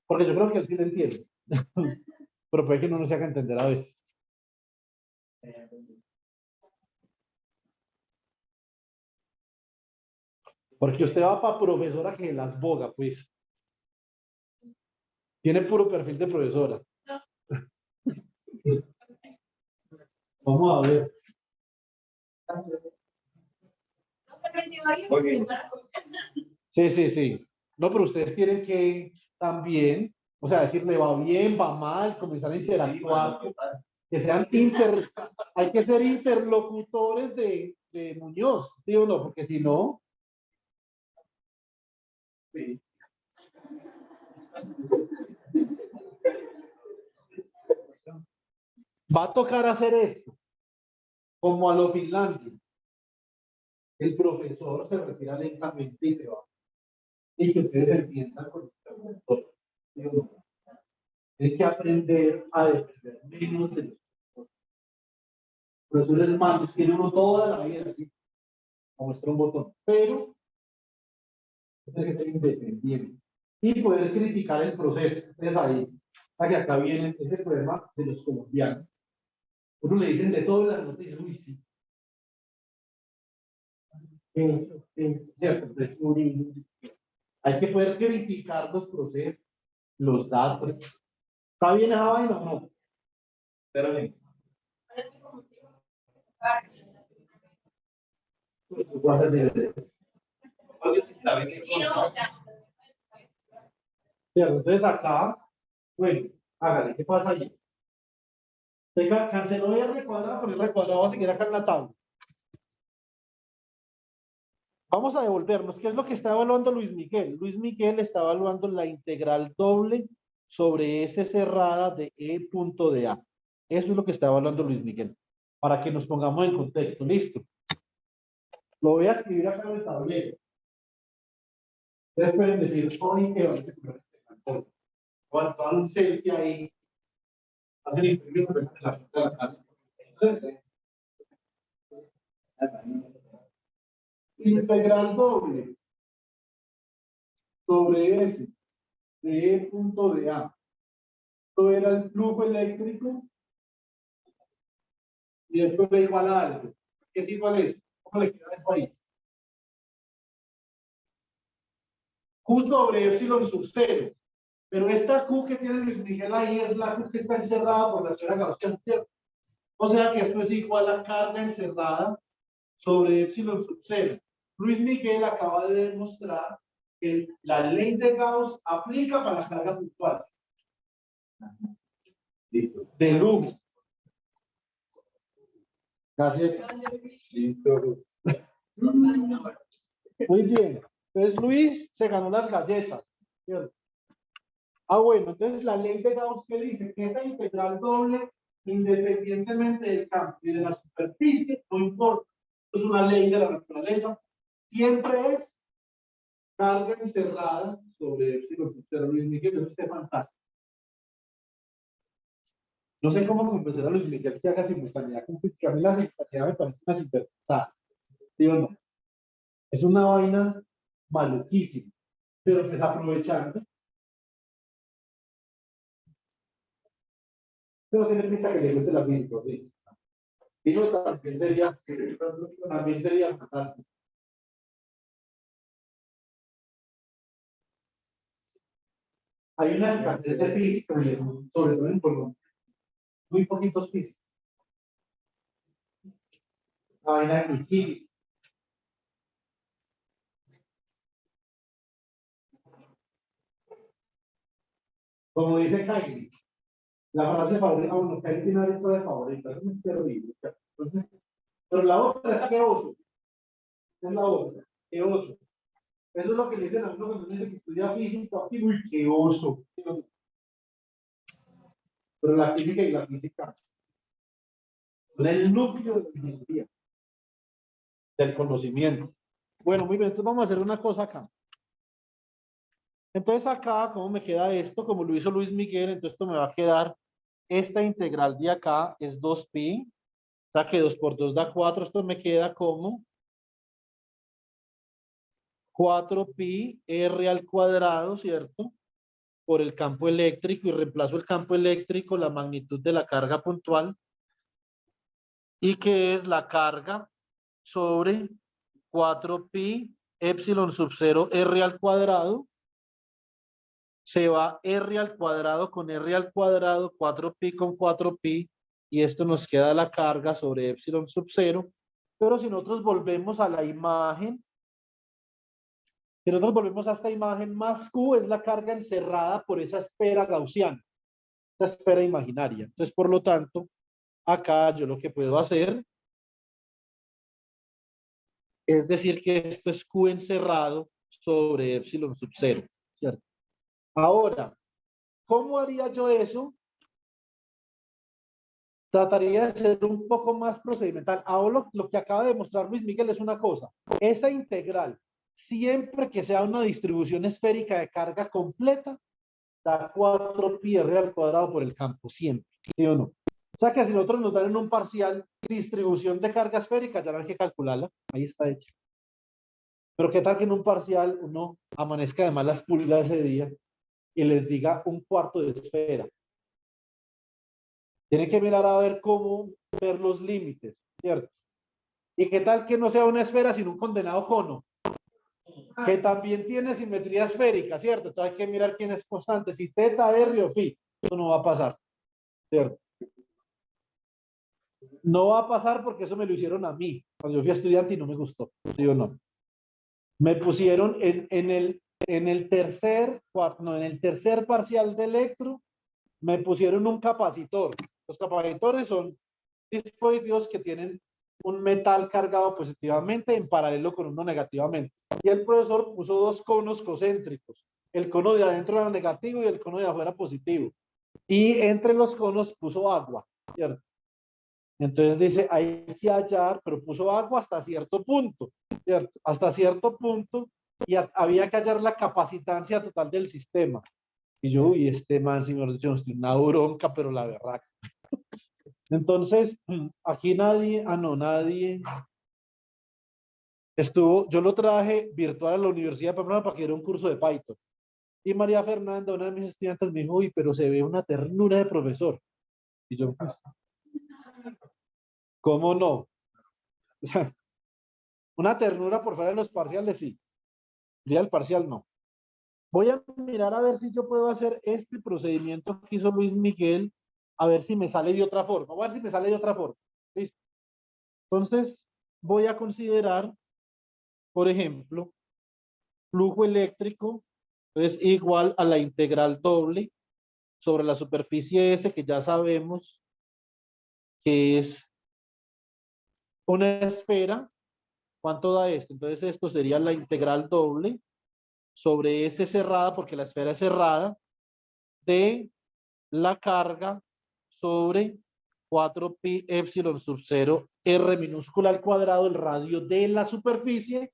Porque yo creo que él sí lo entiende. Pero puede que no nos haga entender a veces. Porque usted va para profesora que las boga, pues. Tiene puro perfil de profesora. Vamos a ver. Sí. No, pero ustedes tienen que también, o sea, decirle va bien, va mal, comenzar a interactuar, que sean hay que ser interlocutores de Muñoz, ¿sí o no? Porque si no, sí. Va a tocar hacer esto, como a lo Finlandia. El profesor se retira lentamente y se va. Y que ustedes entiendan con el traductor, ¿sí o no? Hay que aprender a depender menos de los profesores malos. Tiene uno toda la vida así, como muestra un botón, pero tiene que ser independiente y poder criticar el proceso. Entonces ahí, que acá viene ese problema de los colombianos. Uno le dicen de todo en las noticias, uy, sí. Cierto, hay que poder criticar los procesos, los datos. ¿Está bien esa vaina o no? Pero bien. Cierto, entonces acá, bueno, hágale, ¿qué pasa allí? Canceló R cuadrado, por R cuadrado va a seguir acá en la tabla. Vamos a devolvernos. ¿Qué es lo que está evaluando Luis Miguel? Luis Miguel está evaluando la integral doble sobre S cerrada de E punto de A. Eso es lo que está evaluando Luis Miguel. Para que nos pongamos en contexto. Listo. Lo voy a escribir acá en el tablero. Ustedes pueden decir, hoy que van a escribir cuando hay un selfie ahí, hacen imprimir en la de la casa. Entonces, integral doble sobre S de E punto de A. Esto era el flujo eléctrico y esto era igual a algo. ¿Qué es igual a eso? ¿Cómo le queda eso ahí? Q sobre epsilon sub 0. Pero esta Q que tiene Luis Miguel ahí es la Q que está encerrada por la esfera gaussiana, ¿cierto? O sea que esto es igual a carga encerrada sobre epsilon sub 0. Luis Miguel acaba de demostrar que la ley de Gauss aplica para la carga puntual. Listo. De lujo. Galletas. Listo. Muy bien. Entonces Luis se ganó las galletas. ¿Cierto? Bueno, entonces la ley de Gauss que dice que esa integral doble, independientemente del campo y de la superficie, no importa. Es una ley de la naturaleza. Siempre es carga encerrada sobre epsilon. Pero Luis Miguel, eso es fantástico. No sé cómo convencer a Luis Miguel que haga simultaneidad con física. A mí la simultaneidad me parece una sinvergüenza. ¿Sí o no? Es una vaina maluquísima, pero pues aprovechando. Pero tener pinta que le guste la física, ¿sí? Y no, también sería fantástico. Hay una escasez de física, sobre todo en Colombia. Muy poquitos físicos. La vaina de química. Como dice Kylie, la frase favorita, bueno, Kylie tiene una frase favorita, eso es terrible. Entonces, pero la otra es que oso. Es la otra, que oso. Eso es lo que le dicen a uno cuando uno dice que estudia física, y uy, qué oso. Pero la química y la física son el núcleo de la ingeniería, del conocimiento. Bueno, muy bien, entonces vamos a hacer una cosa acá. Entonces acá, ¿cómo me queda esto? Como lo hizo Luis Miguel, entonces esto me va a quedar, esta integral de acá es 2pi, o sea que 2 por 2 da 4, esto me queda como 4pi r al cuadrado, ¿cierto? Por el campo eléctrico, y reemplazo el campo eléctrico, la magnitud de la carga puntual, y que es la carga sobre 4pi epsilon sub 0 r al cuadrado, se va r al cuadrado con r al cuadrado, 4pi con 4pi, y esto nos queda la carga sobre epsilon sub 0. Pero si nosotros volvemos a la imagen, si nosotros volvemos a esta imagen, más q es la carga encerrada por esa esfera gaussiana, esa esfera imaginaria. Entonces, por lo tanto, acá yo lo que puedo hacer es decir que esto es q encerrado sobre epsilon sub 0, ¿cierto? Ahora, ¿cómo haría yo eso? Trataría de ser un poco más procedimental. Ahora lo que acaba de demostrar Luis Miguel es una cosa. Esa integral, siempre que sea una distribución esférica de carga completa, da 4pi r al cuadrado por el campo, siempre. ¿Sí o no? O sea que si nosotros nos dan en un parcial distribución de carga esférica, ya no hay que calcularla. Ahí está hecha. Pero qué tal que en un parcial uno amanezca de malas pulgas ese día y les diga un cuarto de esfera. Tiene que mirar a ver cómo ver los límites, ¿cierto? ¿Y qué tal que no sea una esfera sino un condenado cono? Que también tiene simetría esférica, ¿cierto? Entonces hay que mirar quién es constante, si teta, r o phi. Eso no va a pasar, ¿cierto? No va a pasar porque eso me lo hicieron a mí, cuando yo fui estudiante y no me gustó, ¿sí o no? Me pusieron en el tercer parcial de electro, me pusieron un capacitor. Los capacitores son dispositivos que tienen un metal cargado positivamente en paralelo con uno negativamente. Y el profesor puso 2 conos concéntricos. El cono de adentro era negativo y el cono de afuera positivo. Y entre los conos puso agua, ¿cierto? Entonces dice, hay que hallar, pero puso agua hasta cierto punto, ¿cierto? Hasta cierto punto, y había que hallar la capacitancia total del sistema. Y yo, y este man, señor, yo estoy una bronca, pero la verdad. Entonces, aquí nadie, nadie estuvo, yo lo traje virtual a la Universidad de Pamplona para que diera un curso de Python. Y María Fernanda, una de mis estudiantes, me dijo, uy, pero se ve una ternura de profesor. Y yo, pues, ¿cómo no? O sea, una ternura por fuera de los parciales, sí. Día del parcial, no. Voy a mirar a ver si yo puedo hacer este procedimiento que hizo Luis Miguel, a ver si me sale de otra forma. Voy a ver si me sale de otra forma. ¿Listo? Entonces, voy a considerar, por ejemplo, flujo eléctrico es igual a la integral doble sobre la superficie S, que ya sabemos que es una esfera. ¿Cuánto da esto? Entonces esto sería la integral doble sobre S cerrada, porque la esfera es cerrada, de la carga sobre 4pi epsilon sub 0 r minúscula al cuadrado, el radio de la superficie,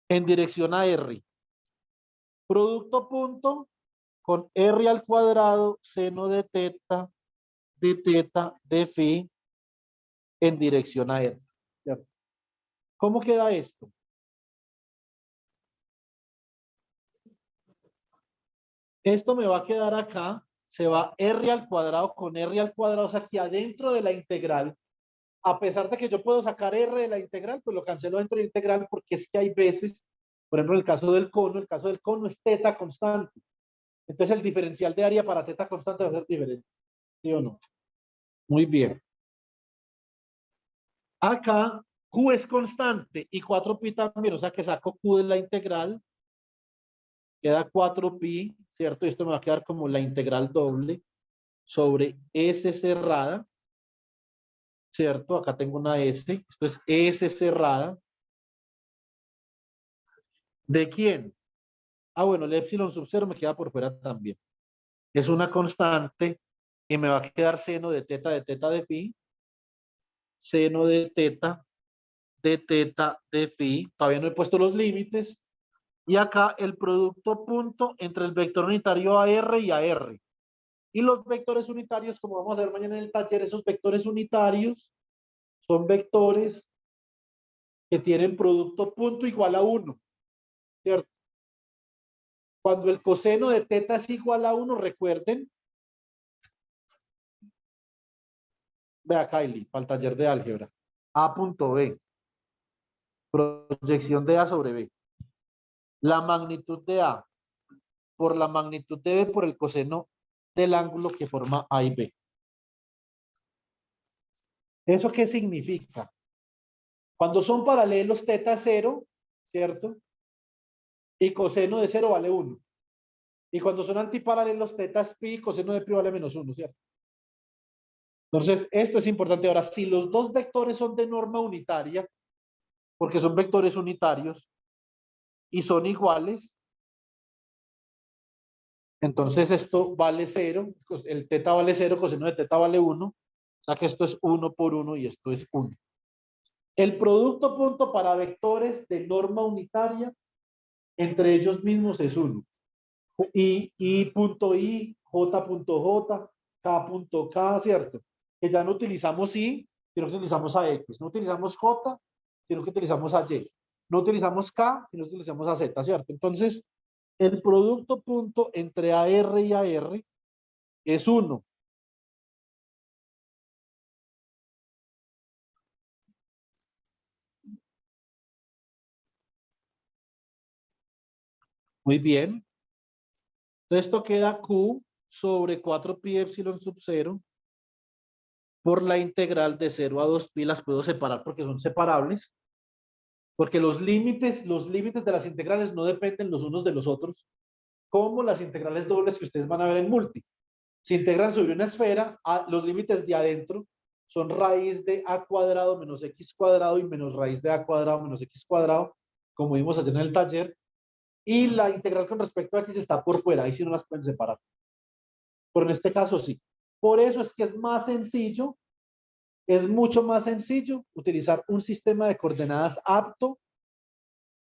en dirección a R. Producto punto con r al cuadrado seno de teta de phi en dirección a R. ¿Cierto? ¿Cómo queda esto? Esto me va a quedar acá, se va r al cuadrado con r al cuadrado, o sea, aquí adentro de la integral, a pesar de que yo puedo sacar r de la integral, pues lo cancelo dentro de la integral porque es que hay veces, por ejemplo, el caso del cono es teta constante. Entonces el diferencial de área para teta constante va a ser diferente, ¿sí o no? Muy bien. Acá Q es constante y 4pi también, o sea que saco Q de la integral, queda 4pi, ¿cierto? Y esto me va a quedar como la integral doble sobre S cerrada, ¿cierto? Acá tengo una S, esto es S cerrada. ¿De quién? Ah, bueno, el epsilon sub 0 me queda por fuera también. Es una constante y me va a quedar seno de teta de pi, seno de teta de phi. Todavía no he puesto los límites. Y acá el producto punto entre el vector unitario AR y AR. Y los vectores unitarios, como vamos a ver mañana en el taller, esos vectores unitarios son vectores que tienen producto punto igual a 1, ¿cierto? Cuando el coseno de teta es igual a 1, recuerden, vea Kylie, para el taller de álgebra, A punto B, proyección de A sobre B. La magnitud de A por la magnitud de B por el coseno del ángulo que forma A y B. ¿Eso qué significa? Cuando son paralelos, teta es 0, ¿cierto? Y coseno de 0 vale 1. Y cuando son antiparalelos, teta es pi, coseno de pi vale menos 1, ¿cierto? Entonces, esto es importante. Ahora, si los dos vectores son de norma unitaria, porque son vectores unitarios, y son iguales, entonces esto vale 0, el teta vale 0, coseno de teta vale 1, o sea que esto es 1 por 1 y esto es 1. El producto punto para vectores de norma unitaria entre ellos mismos es 1. I punto I, J punto J, K punto K, ¿cierto? Que ya no utilizamos I, sino que utilizamos a X. No utilizamos J, sino que utilizamos a Y. No utilizamos K, sino que utilizamos a Z, ¿cierto? Entonces, el producto punto entre AR y AR es 1. Muy bien. Entonces, esto queda Q sobre 4pi epsilon sub 0 por la integral de 0 a 2pi. Las puedo separar porque son separables. Porque los límites de las integrales no dependen los unos de los otros, como las integrales dobles que ustedes van a ver en multi. Se integran sobre una esfera, los límites de adentro son raíz de a cuadrado menos x cuadrado y menos raíz de a cuadrado menos x cuadrado, como vimos ayer en el taller, y la integral con respecto a x está por fuera, ahí sí no las pueden separar. Pero en este caso sí. Por eso es que es más sencillo, es mucho más sencillo utilizar un sistema de coordenadas apto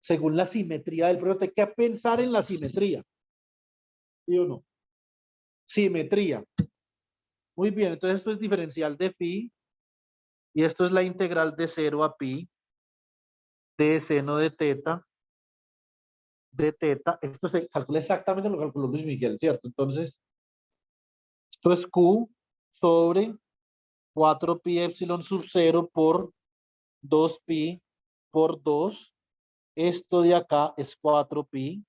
según la simetría del producto. Hay que pensar en la simetría. ¿Sí o no? Simetría. Muy bien, entonces esto es diferencial de phi y esto es la integral de 0 a pi de seno de teta. Esto se calcula exactamente lo que calculó Luis Miguel, ¿cierto? Entonces, esto es Q sobre 4pi epsilon sub 0 por 2pi por 2. Esto de acá es 4pi.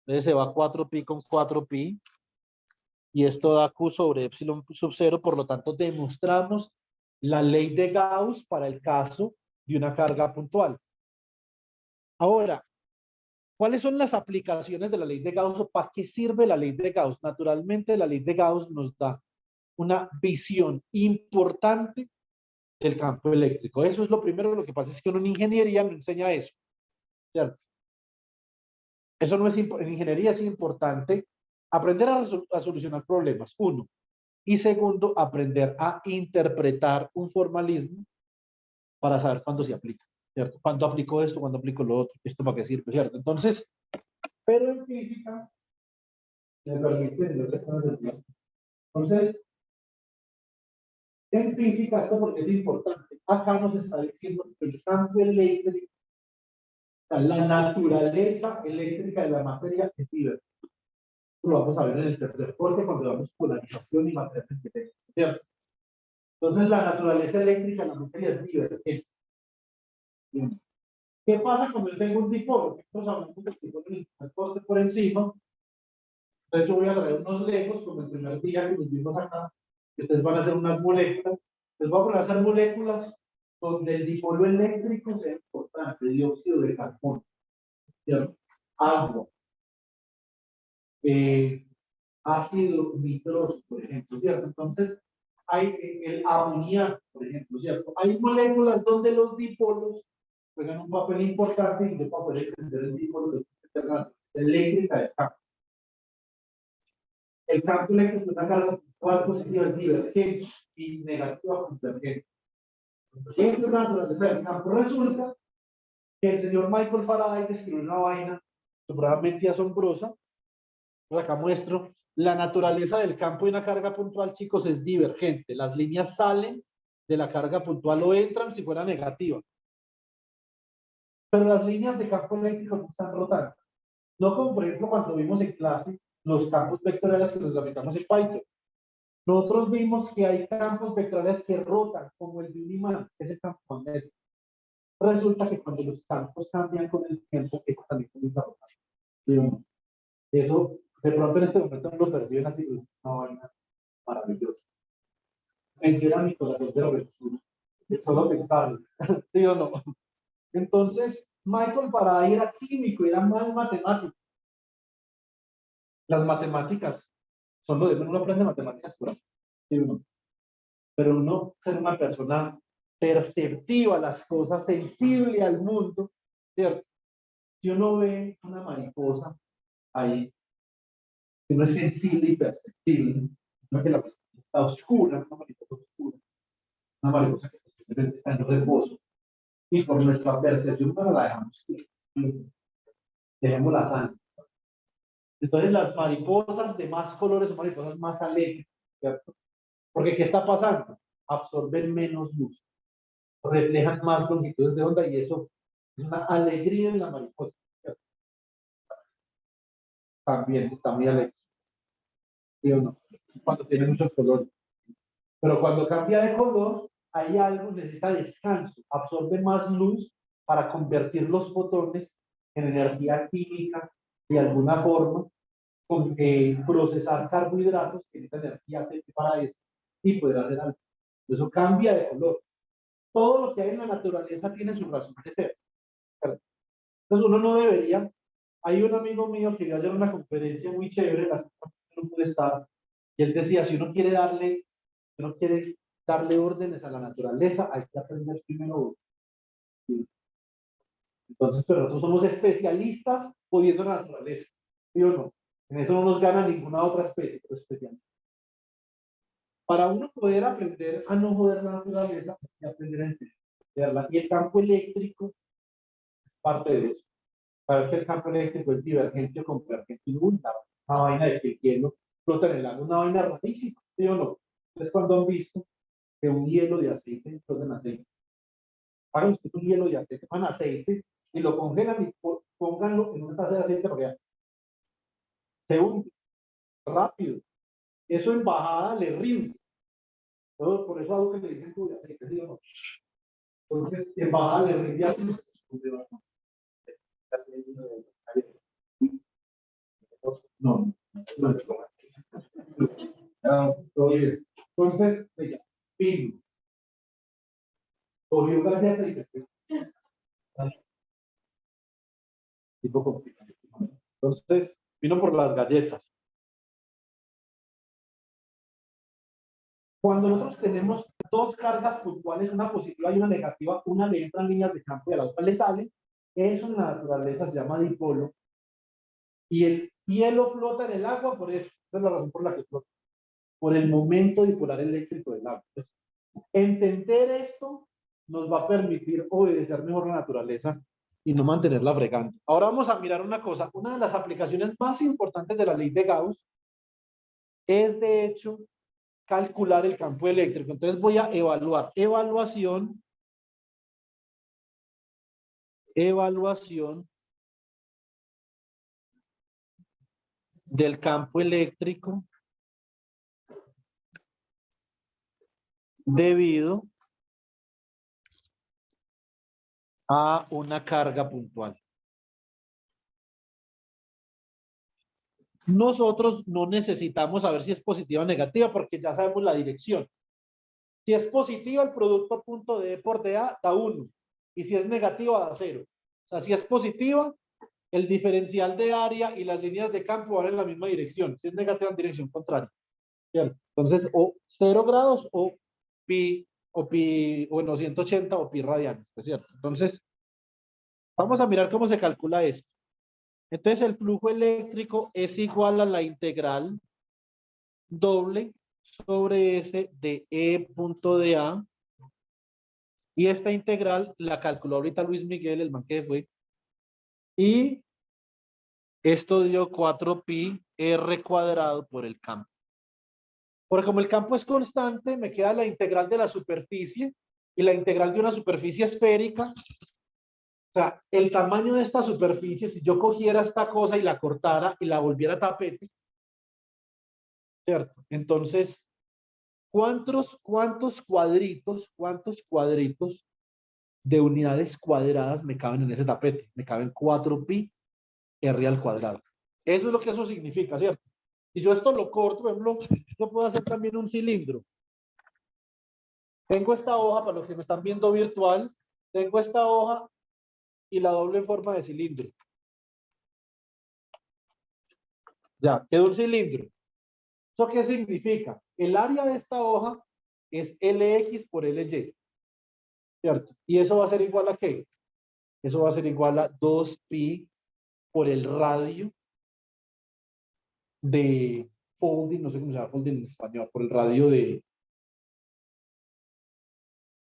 Entonces se va 4pi con 4pi. Y esto da Q sobre epsilon sub 0, por lo tanto demostramos la ley de Gauss para el caso de una carga puntual. Ahora, ¿cuáles son las aplicaciones de la ley de Gauss o para qué sirve la ley de Gauss? Naturalmente, la ley de Gauss nos da una visión importante del campo eléctrico. Eso es lo primero. Lo que pasa es que uno en ingeniería no enseña eso, ¿cierto? Eso no es, en ingeniería es importante aprender a solucionar problemas, uno. Y segundo, aprender a interpretar un formalismo para saber cuándo se aplica, ¿cierto? ¿Cuándo aplico esto? ¿Cuándo aplico lo otro? ¿Esto para qué sirve? ¿Cierto? Entonces, pero en física, me permite, entonces, En física, esto porque es importante. Acá nos está diciendo que el campo eléctrico, o sea, la naturaleza eléctrica de la materia es diversa. Lo vamos a ver en el tercer corte cuando vamos polarización y materia eléctrica, ¿cierto? Entonces, la naturaleza eléctrica de la materia es divergente. ¿Qué pasa cuando yo tengo un dipolo? Nosotros hablamos del dipolo en el corte por encima. Entonces, yo voy a traer unos legos, como el primer día que nos vimos acá, que ustedes van a hacer unas moléculas. Les voy a poner a hacer moléculas donde el dipolo eléctrico sea importante, dióxido de carbono, ¿cierto? Agua, ácido nitroso, por ejemplo, ¿cierto? Entonces, hay el amoníaco, por ejemplo, ¿cierto? Hay moléculas donde los dipolos juegan un papel importante y yo para poder entender el dipolo de la eléctrica del campo. El campo eléctrico de una carga puntual positiva es divergente y negativa convergente. Esa es la naturaleza del campo. Resulta que el señor Michael Faraday describió una vaina supremamente asombrosa. Pues acá muestro la naturaleza del campo de una carga puntual, chicos, es divergente. Las líneas salen de la carga puntual o entran si fuera negativa. Pero las líneas de campo eléctrico no están rotando. No como, por ejemplo, cuando vimos en clase los campos vectoriales que nos aplicamos en Python. Nosotros vimos que hay campos vectoriales que rotan, como el de un imán, que es el campo magnético. Resulta que cuando los campos cambian con el tiempo, eso también comienza a rotar. ¿Sí? Eso, de pronto en este momento no lo perciben así, una vaina maravillosa. Menciona mi corazón de lo que solo pensarlo, ¿sí o no? Entonces, Michael Faraday era químico, era mal matemático. Las matemáticas son lo de uno aprende matemáticas puras, ¿sí o no? Pero uno ser una persona perceptiva, las cosas, sensible al mundo, ¿cierto? Si uno ve una mariposa ahí, si uno es sensible y perceptible, no que la mariposa está oscura, una mariposa oscura, una mariposa que está en reposo, y por nuestra percepción para la dejamos, dejemos la sangre. Entonces las mariposas de más colores son mariposas más alegres, ¿cierto? Porque ¿qué está pasando? Absorben menos luz, reflejan más longitudes de onda y eso es una alegría en la mariposa, ¿cierto? También está muy alegre, ¿sí o no? Cuando tiene muchos colores. Pero cuando cambia de color, hay algo, necesita descanso, absorbe más luz para convertir los fotones en energía química de alguna forma, con, procesar carbohidratos que necesitan energía para eso y poder hacer algo. Eso cambia de color. Todo lo que hay en la naturaleza tiene su razón de ser. Entonces uno no debería. Hay un amigo mío que iba a hacer una conferencia muy chévere, la no pude estar, y él decía, si uno quiere darle órdenes a la naturaleza, hay que aprender primero. Entonces, pero nosotros somos especialistas pudiendo la naturaleza, ¿sí o no? En eso no nos gana ninguna otra especie, pero especial. Para uno poder aprender a no joder la naturaleza, hay que aprender a entenderla. Y el campo eléctrico es parte de eso. Saber que el campo eléctrico es divergente o convergente en una vaina de que el hielo flota en el agua, una vaina rarísima, ¿sí o no? Entonces, cuando han visto que un hielo de aceite flota en aceite, hagan ustedes un hielo de aceite, con aceite y lo congelan y pónganlo en una taza de aceite porque se hunde rápido. Eso en bajada le rinde. Por eso algo que le dicen tú de aceite, ¿sí o no? Entonces, en bajada le rinde así. No, entonces, ella, pino, cogió galleta y se fue. Tipo complicado. Entonces, vino por las galletas. Cuando nosotros tenemos dos cargas puntuales, una positiva y una negativa, una le entran líneas de campo y a la otra le sale, eso en la naturaleza se llama dipolo. Y el hielo flota en el agua, por eso, esa es la razón por la que flota, por el momento dipolar eléctrico del agua. Entonces, entender esto nos va a permitir obedecer mejor la naturaleza y no mantenerla fregando. Ahora vamos a mirar una cosa. Una de las aplicaciones más importantes de la ley de Gauss es, de hecho, calcular el campo eléctrico. Entonces voy a evaluar. Evaluación del campo eléctrico debido a una carga puntual. Nosotros no necesitamos saber si es positiva o negativa porque ya sabemos la dirección. Si es positiva, el producto punto D por DA da 1. Y si es negativa, da 0. O sea, si es positiva, el diferencial de área y las líneas de campo van en la misma dirección. Si es negativa, en dirección contraria. ¿Cierto? Entonces, o 0 grados o pi, bueno, 180 o pi radianes, ¿cierto? Entonces, vamos a mirar cómo se calcula esto. Entonces, el flujo eléctrico es igual a la integral doble sobre S de E punto de A. Y esta integral la calculó ahorita Luis Miguel, el man que fue. Y esto dio 4pi r cuadrado por el campo. Porque como el campo es constante, me queda la integral de la superficie y la integral de una superficie esférica. O sea, el tamaño de esta superficie, si yo cogiera esta cosa y la cortara y la volviera tapete, ¿cierto? Entonces, ¿cuántos cuadritos de unidades cuadradas me caben en ese tapete? Me caben 4pi r al cuadrado. Eso es lo que eso significa, ¿cierto? Si yo esto lo corto, por ejemplo, yo puedo hacer también un cilindro. Tengo esta hoja, para los que me están viendo virtual, tengo esta hoja y la doblo en forma de cilindro. Ya, quedó un cilindro. ¿Eso qué significa? El área de esta hoja es LX por LY. ¿Cierto? ¿Y eso va a ser igual a qué? Eso va a ser igual a 2pi por el radio de folding, no sé cómo se llama folding en español, por el radio de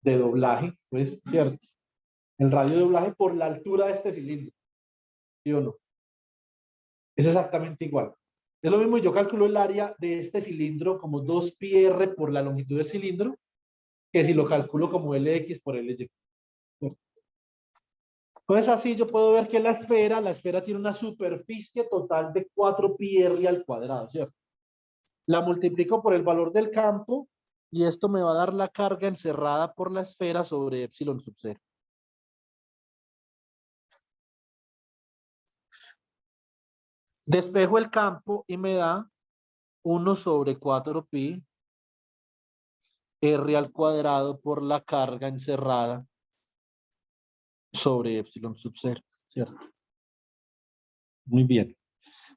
doblaje, pues, ¿cierto? El radio de doblaje por la altura de este cilindro. ¿Sí o no? Es exactamente igual. Es lo mismo, yo calculo el área de este cilindro como 2pi r por la longitud del cilindro, que si lo calculo como Lx por Ly. Entonces así yo puedo ver que la esfera tiene una superficie total de 4pi r al cuadrado, ¿cierto? La multiplico por el valor del campo y esto me va a dar la carga encerrada por la esfera sobre epsilon sub 0. Despejo el campo y me da 1 sobre 4pi r al cuadrado por la carga encerrada sobre epsilon sub 0, ¿cierto? Muy bien.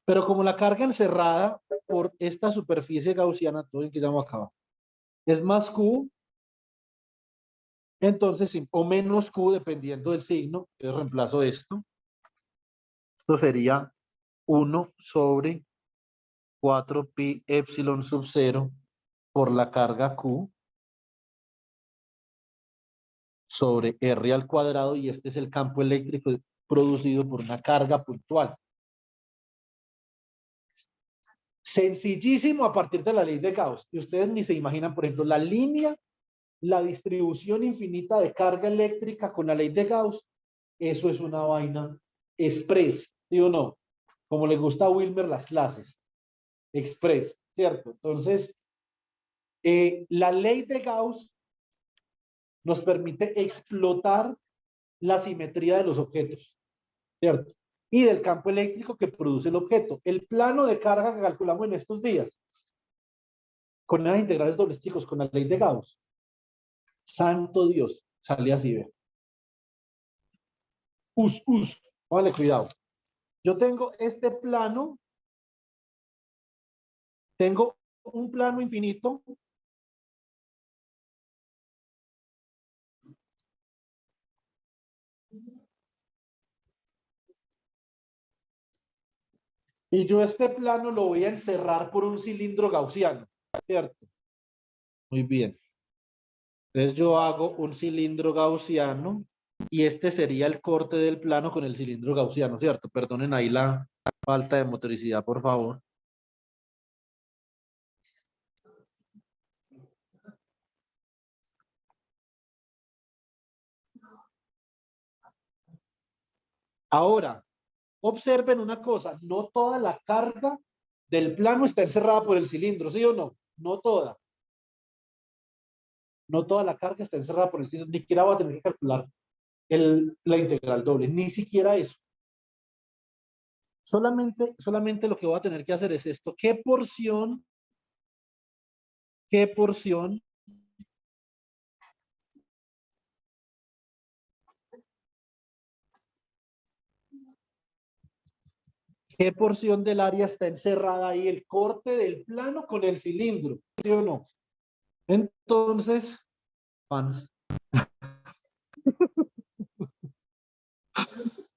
Pero como la carga encerrada por esta superficie gaussiana, todo el que llamo acá, es más Q, entonces, o menos Q, dependiendo del signo, yo reemplazo esto. Esto sería 1 sobre 4pi epsilon sub 0 por la carga Q sobre R al cuadrado, y este es el campo eléctrico producido por una carga puntual. Sencillísimo a partir de la ley de Gauss. Y ustedes ni se imaginan, por ejemplo, la línea, la distribución infinita de carga eléctrica con la ley de Gauss. Eso es una vaina express, ¿sí o no? Como le gusta a Wilmer las clases. Express, ¿cierto? Entonces, la ley de Gauss nos permite explotar la simetría de los objetos, ¿cierto? Y del campo eléctrico que produce el objeto. El plano de carga que calculamos en estos días, con las integrales dobles, chicos, con la ley de Gauss. Santo Dios, sale así, ve. Vale, cuidado. Yo tengo este plano, tengo un plano infinito. Y yo este plano lo voy a encerrar por un cilindro gaussiano, ¿cierto? Muy bien. Entonces yo hago un cilindro gaussiano y este sería el corte del plano con el cilindro gaussiano, ¿cierto? Perdonen ahí la falta de motricidad, por favor. Ahora, observen una cosa, no toda la carga del plano está encerrada por el cilindro, ¿sí o no? No toda. No toda la carga está encerrada por el cilindro, ni siquiera voy a tener que calcular la integral doble, ni siquiera eso. Solamente lo que voy a tener que hacer es esto. ¿Qué porción del área está encerrada ahí? El corte del plano con el cilindro, ¿sí o no? Entonces, fans.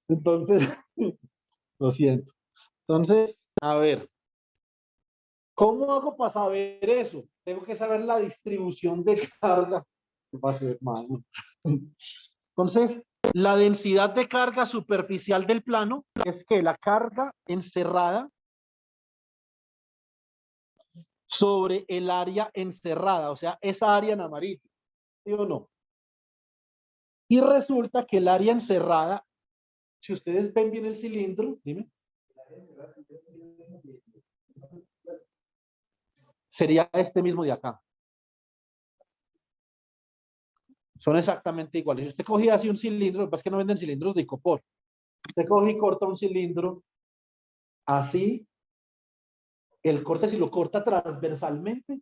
Entonces, lo siento. Entonces, a ver, ¿cómo hago para saber eso? Tengo que saber la distribución de carga. ¿Qué pasó, hermano? Entonces, la densidad de carga superficial del plano es que la carga encerrada sobre el área encerrada, o sea, esa área en amarillo, ¿sí o no? Y resulta que el área encerrada, si ustedes ven bien el cilindro, dime, sería este mismo de acá. Son exactamente iguales. Si usted cogía así un cilindro, lo que pasa es que no venden cilindros de icopor. Usted coge y corta un cilindro así, el corte, si lo corta transversalmente,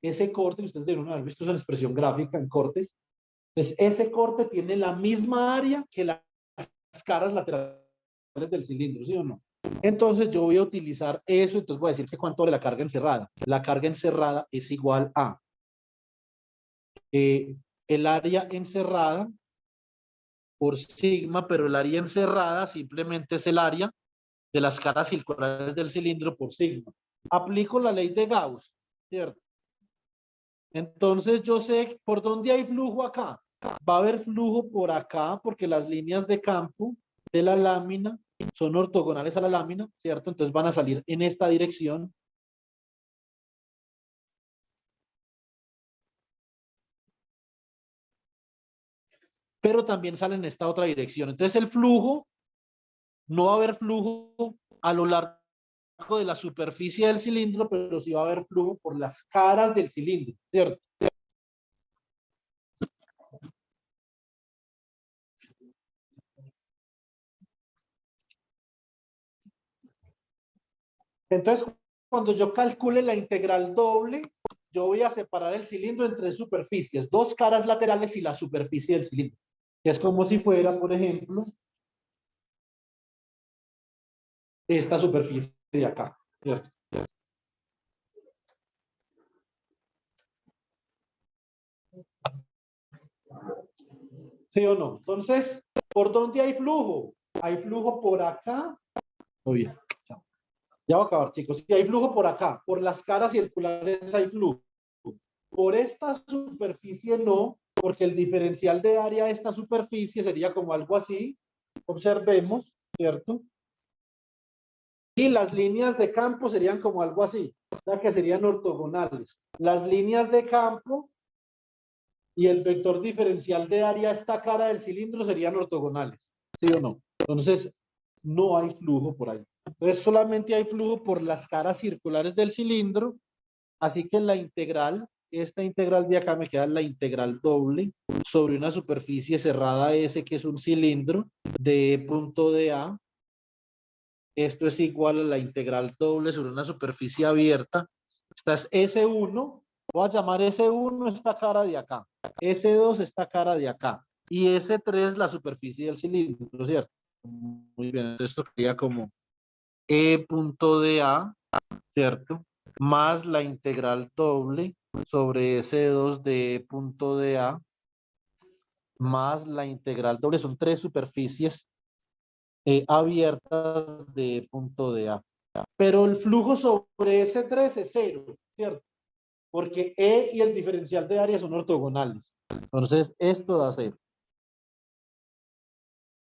ese corte, ustedes deben haber visto esa expresión gráfica en cortes, pues ese corte tiene la misma área que las caras laterales del cilindro, ¿sí o no? Entonces yo voy a utilizar eso, entonces voy a decir que cuánto vale la carga encerrada. La carga encerrada es igual a el área encerrada por sigma, pero el área encerrada simplemente es el área de las caras circulares del cilindro por sigma. Aplico la ley de Gauss, ¿cierto? Entonces yo sé por dónde hay flujo acá. Va a haber flujo por acá porque las líneas de campo de la lámina son ortogonales a la lámina, ¿cierto? Entonces van a salir en esta dirección. Pero también salen en esta otra dirección. Entonces el flujo, no va a haber flujo a lo largo de la superficie del cilindro, pero sí va a haber flujo por las caras del cilindro, ¿cierto? Entonces, cuando yo calcule la integral doble, yo voy a separar el cilindro en tres superficies, dos caras laterales y la superficie del cilindro. Que es como si fuera, por ejemplo, esta superficie de acá, ¿cierto? ¿Sí o no? Entonces, ¿por dónde hay flujo? Hay flujo por acá. Muy bien. Ya voy a acabar, chicos. Si hay flujo por acá, por las caras circulares hay flujo. Por esta superficie no, porque el diferencial de área de esta superficie sería como algo así. Observemos, ¿cierto? Y las líneas de campo serían como algo así, o sea que serían ortogonales. Las líneas de campo y el vector diferencial de área, esta cara del cilindro, serían ortogonales, ¿sí o no? Entonces, no hay flujo por ahí. Entonces, solamente hay flujo por las caras circulares del cilindro, así que la integral, esta integral de acá me queda la integral doble sobre una superficie cerrada S, que es un cilindro, de punto de A. Esto es igual a la integral doble sobre una superficie abierta. Esta es S1. Voy a llamar S1 esta cara de acá. S2 esta cara de acá. Y S3 la superficie del cilindro, ¿cierto? Muy bien. Esto quedaría como E punto de A, ¿cierto? Más la integral doble sobre S2 de E punto de A, más la integral doble. Son tres superficies abiertas de punto de A. Pero el flujo sobre S3 es cero, ¿cierto? Porque E y el diferencial de área son ortogonales. Entonces, esto da cero.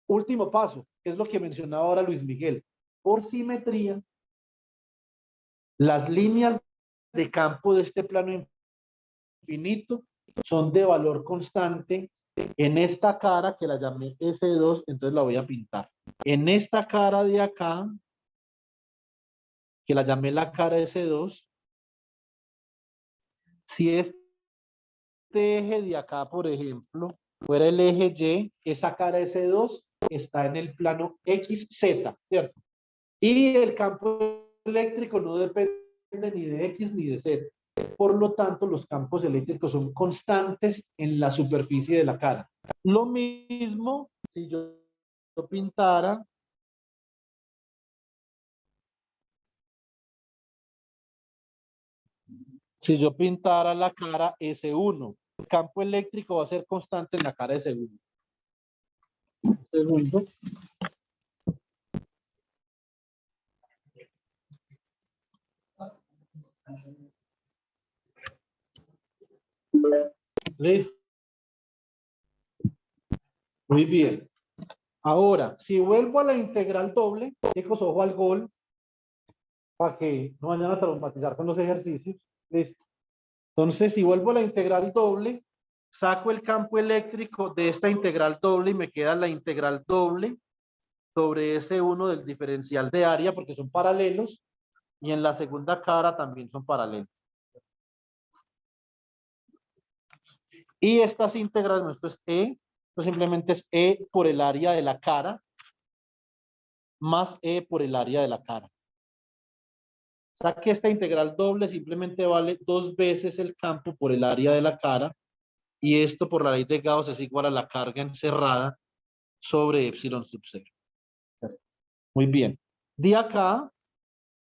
Último paso, que es lo que mencionaba ahora Luis Miguel. Por simetría, las líneas de campo de este plano infinito son de valor constante en esta cara que la llamé S2, entonces la voy a pintar. En esta cara de acá, que la llamé la cara S2, si este eje de acá, por ejemplo, fuera el eje Y, esa cara S2 está en el plano XZ, ¿cierto? Y el campo eléctrico no depende ni de X ni de Z. Por lo tanto, los campos eléctricos son constantes en la superficie de la cara. Lo mismo si yo pintara la cara S1, el campo eléctrico va a ser constante en la cara S1. Un segundo. Listo. Muy bien. Ahora, si vuelvo a la integral doble, chicos, ojo al gol, para que no vayan a traumatizar con los ejercicios. Listo. Entonces, si vuelvo a la integral doble, saco el campo eléctrico de esta integral doble y me queda la integral doble sobre S1 del diferencial de área, porque son paralelos, y en la segunda cara también son paralelos. Y estas íntegras, esto es E, esto simplemente es E por el área de la cara, más E por el área de la cara. O sea que esta integral doble simplemente vale 2 veces el campo por el área de la cara, y esto por la ley de Gauss es igual a la carga encerrada sobre epsilon sub 0. Muy bien. De acá,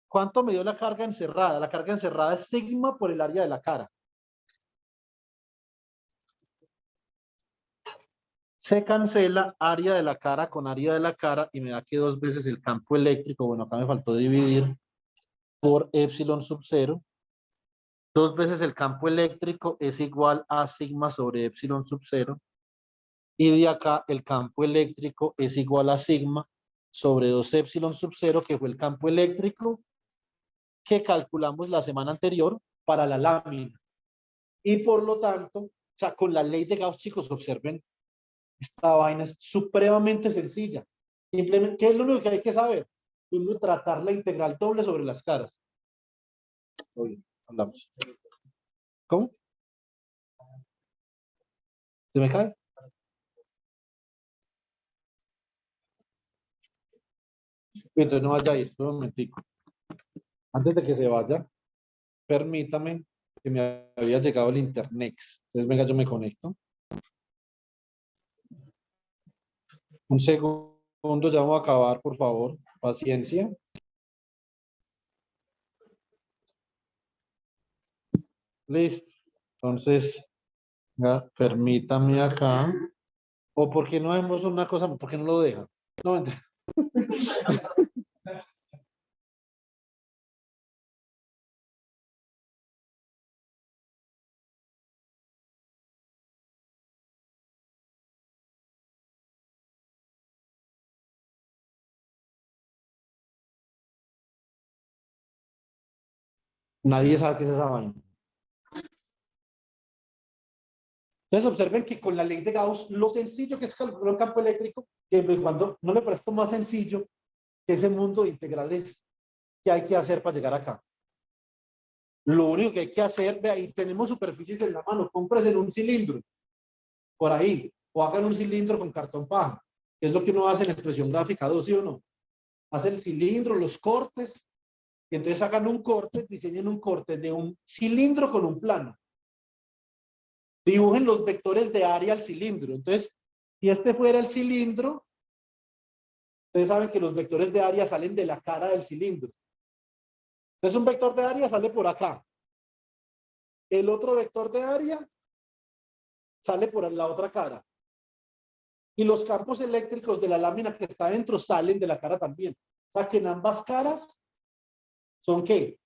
¿cuánto me dio la carga encerrada? La carga encerrada es sigma por el área de la cara. Se cancela área de la cara con área de la cara y me da que 2 veces el campo eléctrico, bueno, acá me faltó dividir por epsilon sub 0. 2 veces el campo eléctrico es igual a sigma sobre epsilon sub 0. Y de acá el campo eléctrico es igual a sigma sobre 2 epsilon sub 0, que fue el campo eléctrico que calculamos la semana anterior para la lámina. Y por lo tanto, o sea, con la ley de Gauss, chicos, observen, esta vaina es supremamente sencilla. Simplemente, ¿qué es lo único que hay que saber? Cómo tratar la integral doble sobre las caras. Oye, hablamos. ¿Cómo? ¿Se me cae? Entonces no vaya a ir, espera un momentico. Antes de que se vaya, permítame que me había llegado el internet. Entonces, venga, yo me conecto. Un segundo, ya vamos a acabar, por favor. Paciencia. Listo. Entonces, ya, permítame acá. O por qué no hacemos una cosa, ¿por qué no lo deja? No, mentira. Nadie sabe qué es esa vaina. Entonces observen que con la ley de Gauss, lo sencillo que es calcular un campo eléctrico, que cuando no le presto más sencillo que ese mundo de integrales que hay que hacer para llegar acá. Lo único que hay que hacer, ve ahí, tenemos superficies en la mano, compres en un cilindro, por ahí, o hagan un cilindro con cartón paja, que es lo que uno hace en expresión gráfica 2, ¿sí o no? Hacen el cilindro, los cortes, y entonces hagan un corte, diseñen un corte de un cilindro con un plano. Dibujen los vectores de área al cilindro. Entonces, si este fuera el cilindro, ustedes saben que los vectores de área salen de la cara del cilindro. Entonces, un vector de área sale por acá. El otro vector de área sale por la otra cara. Y los campos eléctricos de la lámina que está adentro salen de la cara también. O sea que en ambas caras son ¿qué?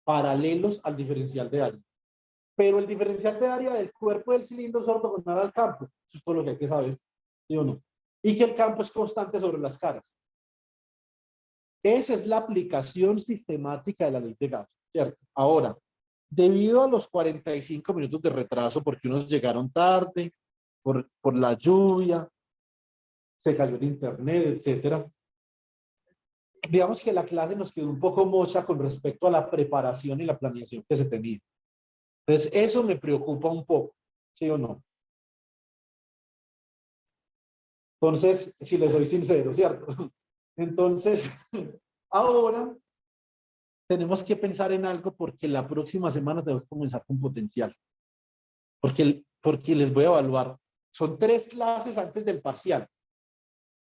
Paralelos al diferencial de área. Pero el diferencial de área del cuerpo del cilindro es ortogonal al campo. Eso es todo lo que hay que saber. ¿Sí o no? Y que el campo es constante sobre las caras. Esa es la aplicación sistemática de la ley de Gauss, ¿cierto? Ahora, debido a los 45 minutos de retraso, porque unos llegaron tarde, por la lluvia, se cayó el internet, etcétera. Digamos que la clase nos quedó un poco mocha con respecto a la preparación y la planeación que se tenía. Entonces, eso me preocupa un poco, ¿sí o no? Entonces, si les soy sincero, ¿cierto? Entonces, ahora tenemos que pensar en algo porque la próxima semana tengo que comenzar con potencial. Porque les voy a evaluar. Son 3 clases antes del parcial.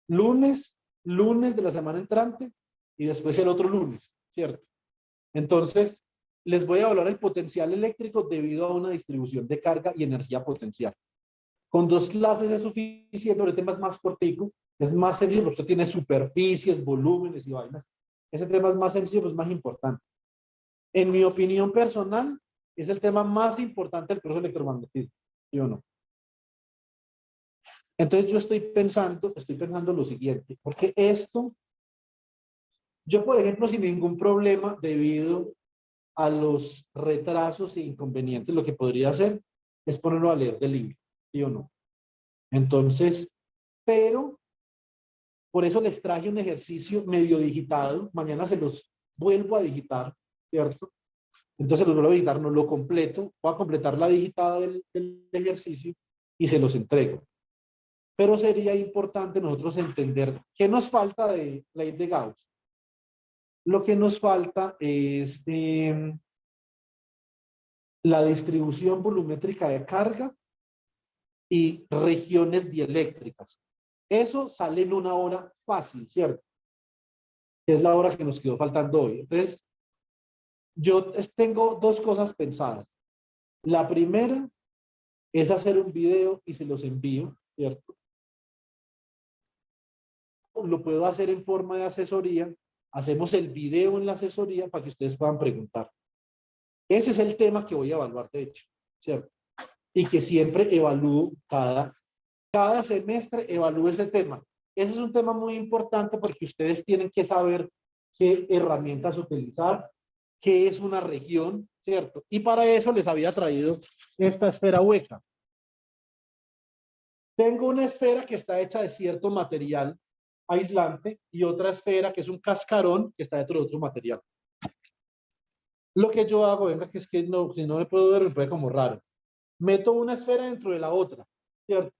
Lunes de la semana entrante y después el otro lunes, ¿cierto? Entonces, les voy a evaluar el potencial eléctrico debido a una distribución de carga y energía potencial. Con 2 clases es suficiente, el tema es más cortico, es más sencillo porque tiene superficies, volúmenes y vainas. Ese tema es más sencillo, pues más importante. En mi opinión personal, es el tema más importante del curso de electromagnetismo, ¿sí o no? Entonces yo estoy pensando lo siguiente, porque esto, yo por ejemplo, sin ningún problema, debido a los retrasos e inconvenientes, lo que podría hacer es ponerlo a leer del libro, ¿sí o no? Entonces, pero por eso les traje un ejercicio medio digitado, mañana se los vuelvo a digitar, ¿cierto? Entonces los vuelvo a digitar, no lo completo, voy a completar la digitada del ejercicio y se los entrego. Pero sería importante nosotros entender qué nos falta de ley de Gauss. Lo que nos falta es la distribución volumétrica de carga y regiones dieléctricas. Eso sale en una hora fácil, ¿cierto? Es la hora que nos quedó faltando hoy. Entonces, yo tengo 2 cosas pensadas. La primera es hacer un video y se los envío, ¿cierto? Lo puedo hacer en forma de asesoría. Hacemos el video en la asesoría para que ustedes puedan preguntar. Ese es el tema que voy a evaluar, de hecho, ¿cierto? Y que siempre evalúo cada semestre, evalúo ese tema. Ese es un tema muy importante porque ustedes tienen que saber qué herramientas utilizar, qué es una región, ¿cierto? Y para eso les había traído esta esfera hueca. Tengo una esfera que está hecha de cierto material aislante y otra esfera que es un cascarón que está dentro de otro material. Lo que yo hago, venga, que es que no, si no me puedo ver, me puede como raro. Meto una esfera dentro de la otra, ¿cierto?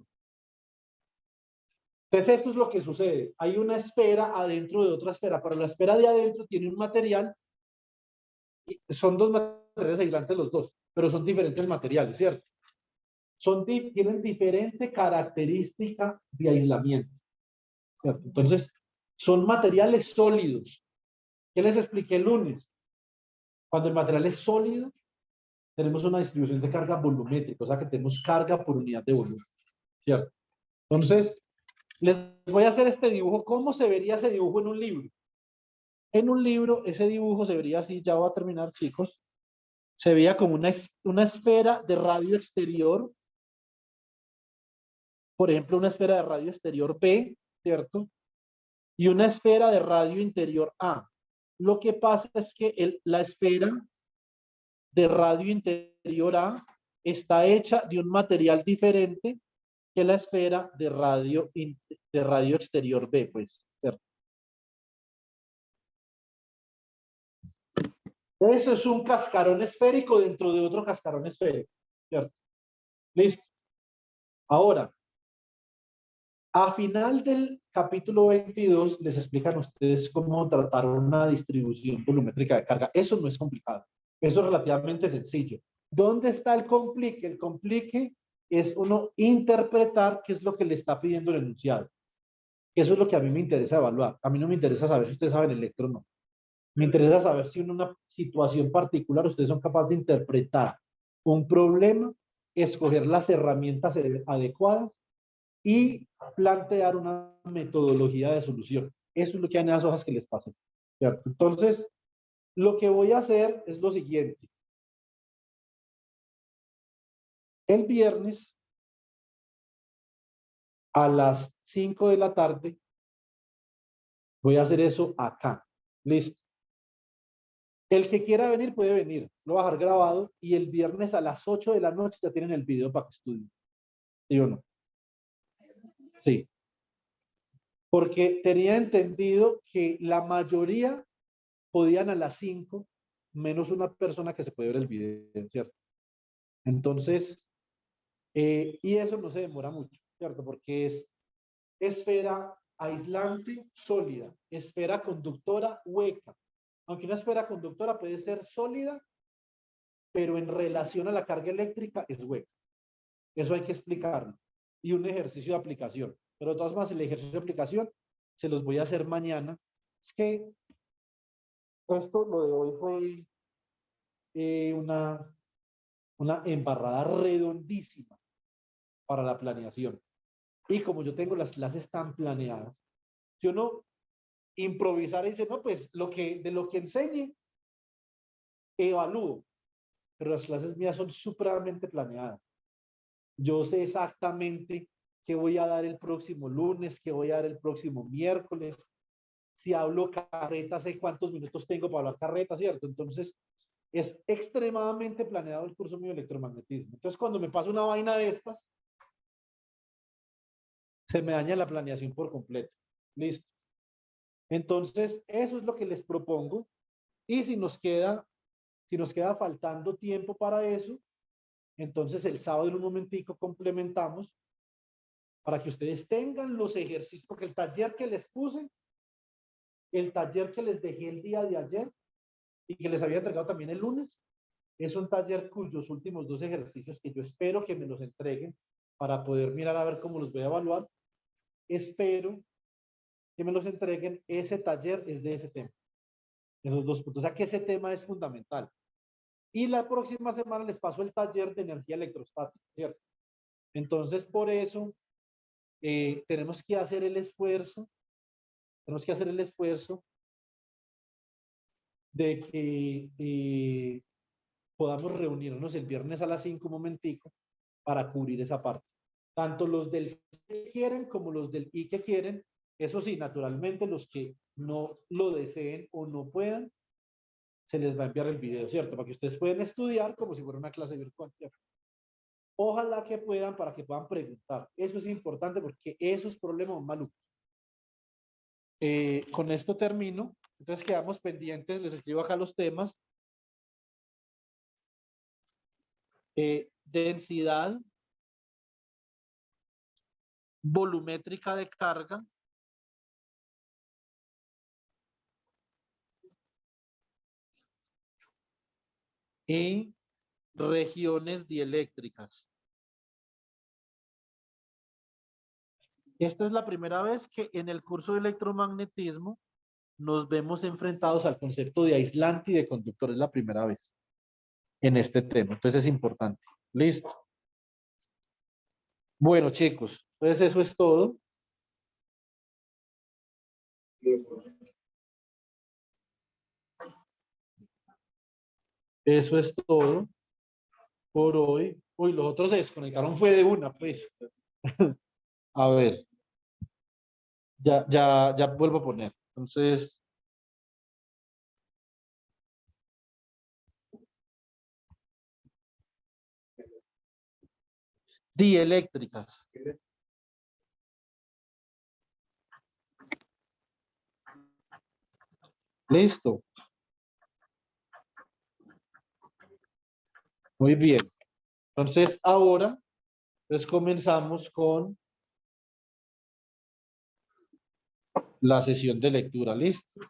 Entonces esto es lo que sucede. Hay una esfera adentro de otra esfera, pero la esfera de adentro tiene un material, son 2 materiales aislantes los 2, pero son diferentes materiales, ¿cierto? Tienen diferente característica de aislamiento, ¿cierto? Entonces, son materiales sólidos. ¿Qué les expliqué el lunes? Cuando el material es sólido, tenemos una distribución de carga volumétrica, o sea que tenemos carga por unidad de volumen, ¿cierto? Entonces, les voy a hacer este dibujo. ¿Cómo se vería ese dibujo en un libro? En un libro, ese dibujo se vería así, ya voy a terminar, chicos. Se veía como una esfera de radio exterior, por ejemplo, una esfera de radio exterior B, ¿cierto? Y una esfera de radio interior A. Lo que pasa es que la esfera de radio interior A está hecha de un material diferente que la esfera de radio exterior B, pues, ¿cierto? Eso es un cascarón esférico dentro de otro cascarón esférico, ¿cierto? Listo. Ahora, a final del capítulo 22 les explican a ustedes cómo tratar una distribución volumétrica de carga. Eso no es complicado. Eso es relativamente sencillo. ¿Dónde está el complique? El complique es uno interpretar qué es lo que le está pidiendo el enunciado. Eso es lo que a mí me interesa evaluar. A mí no me interesa saber si ustedes saben electro o no. Me interesa saber si en una situación particular ustedes son capaces de interpretar un problema, escoger las herramientas adecuadas y plantear una metodología de solución. Eso es lo que hay en las hojas que les pasé, ¿cierto? Entonces, lo que voy a hacer es lo siguiente. El viernes a las 5 de la tarde voy a hacer eso acá. Listo. El que quiera venir puede venir. Lo voy a dejar grabado y el viernes a las 8 de la noche ya tienen el video para que estudien. ¿Sí o no? Sí. Porque tenía entendido que la mayoría podían a las 5, menos una persona que se puede ver el video, ¿cierto? Entonces, y eso no se demora mucho, ¿cierto? Porque es esfera aislante sólida, esfera conductora hueca. Aunque una esfera conductora puede ser sólida, pero en relación a la carga eléctrica es hueca. Eso hay que explicarlo. Y un ejercicio de aplicación. Pero de todas formas, el ejercicio de aplicación se los voy a hacer mañana. Es que esto, lo de hoy fue una embarrada redondísima para la planeación. Y como yo tengo las clases tan planeadas, si uno improvisar y dice, no, pues de lo que enseñe, evalúo. Pero las clases mías son supremamente planeadas. Yo sé exactamente qué voy a dar el próximo lunes, qué voy a dar el próximo miércoles. Si hablo carreta, sé cuántos minutos tengo para hablar carreta, ¿cierto? Entonces, es extremadamente planeado el curso mío de electromagnetismo. Entonces, cuando me pasa una vaina de estas, se me daña la planeación por completo. Listo. Entonces, eso es lo que les propongo. Y si nos queda faltando tiempo para eso, entonces el sábado en un momentico complementamos para que ustedes tengan los ejercicios, porque el taller que les puse, el taller que les dejé el día de ayer y que les había entregado también el lunes, es un taller cuyos últimos 2 ejercicios que yo espero que me los entreguen para poder mirar a ver cómo los voy a evaluar. Espero que me los entreguen. Ese taller es de ese tema, esos 2 puntos. O sea que ese tema es fundamental. Y la próxima semana les paso el taller de energía electrostática, ¿cierto? Entonces, por eso tenemos que hacer el esfuerzo de que podamos reunirnos el viernes a las 5 un momentico para cubrir esa parte. Tanto los del que quieren como los del I que quieren. Eso sí, naturalmente los que no lo deseen o no puedan, se les va a enviar el video, ¿cierto? Para que ustedes puedan estudiar como si fuera una clase virtual, ¿cierto? Ojalá que puedan, para que puedan preguntar. Eso es importante porque esos problemas son malucos. Con esto termino. Entonces quedamos pendientes. Les escribo acá los temas. Densidad volumétrica de carga. Y regiones dieléctricas. Esta es la primera vez que en el curso de electromagnetismo nos vemos enfrentados al concepto de aislante y de conductor. Es la primera vez en este tema. Entonces es importante. Listo. Bueno, chicos, entonces eso es todo. Eso es todo por hoy. Uy, los otros se desconectaron, fue de una, pues. A ver. Ya vuelvo a poner. Entonces. Dieléctricas. Listo. Muy bien. Entonces, ahora, pues comenzamos con la sesión de lectura. Listo.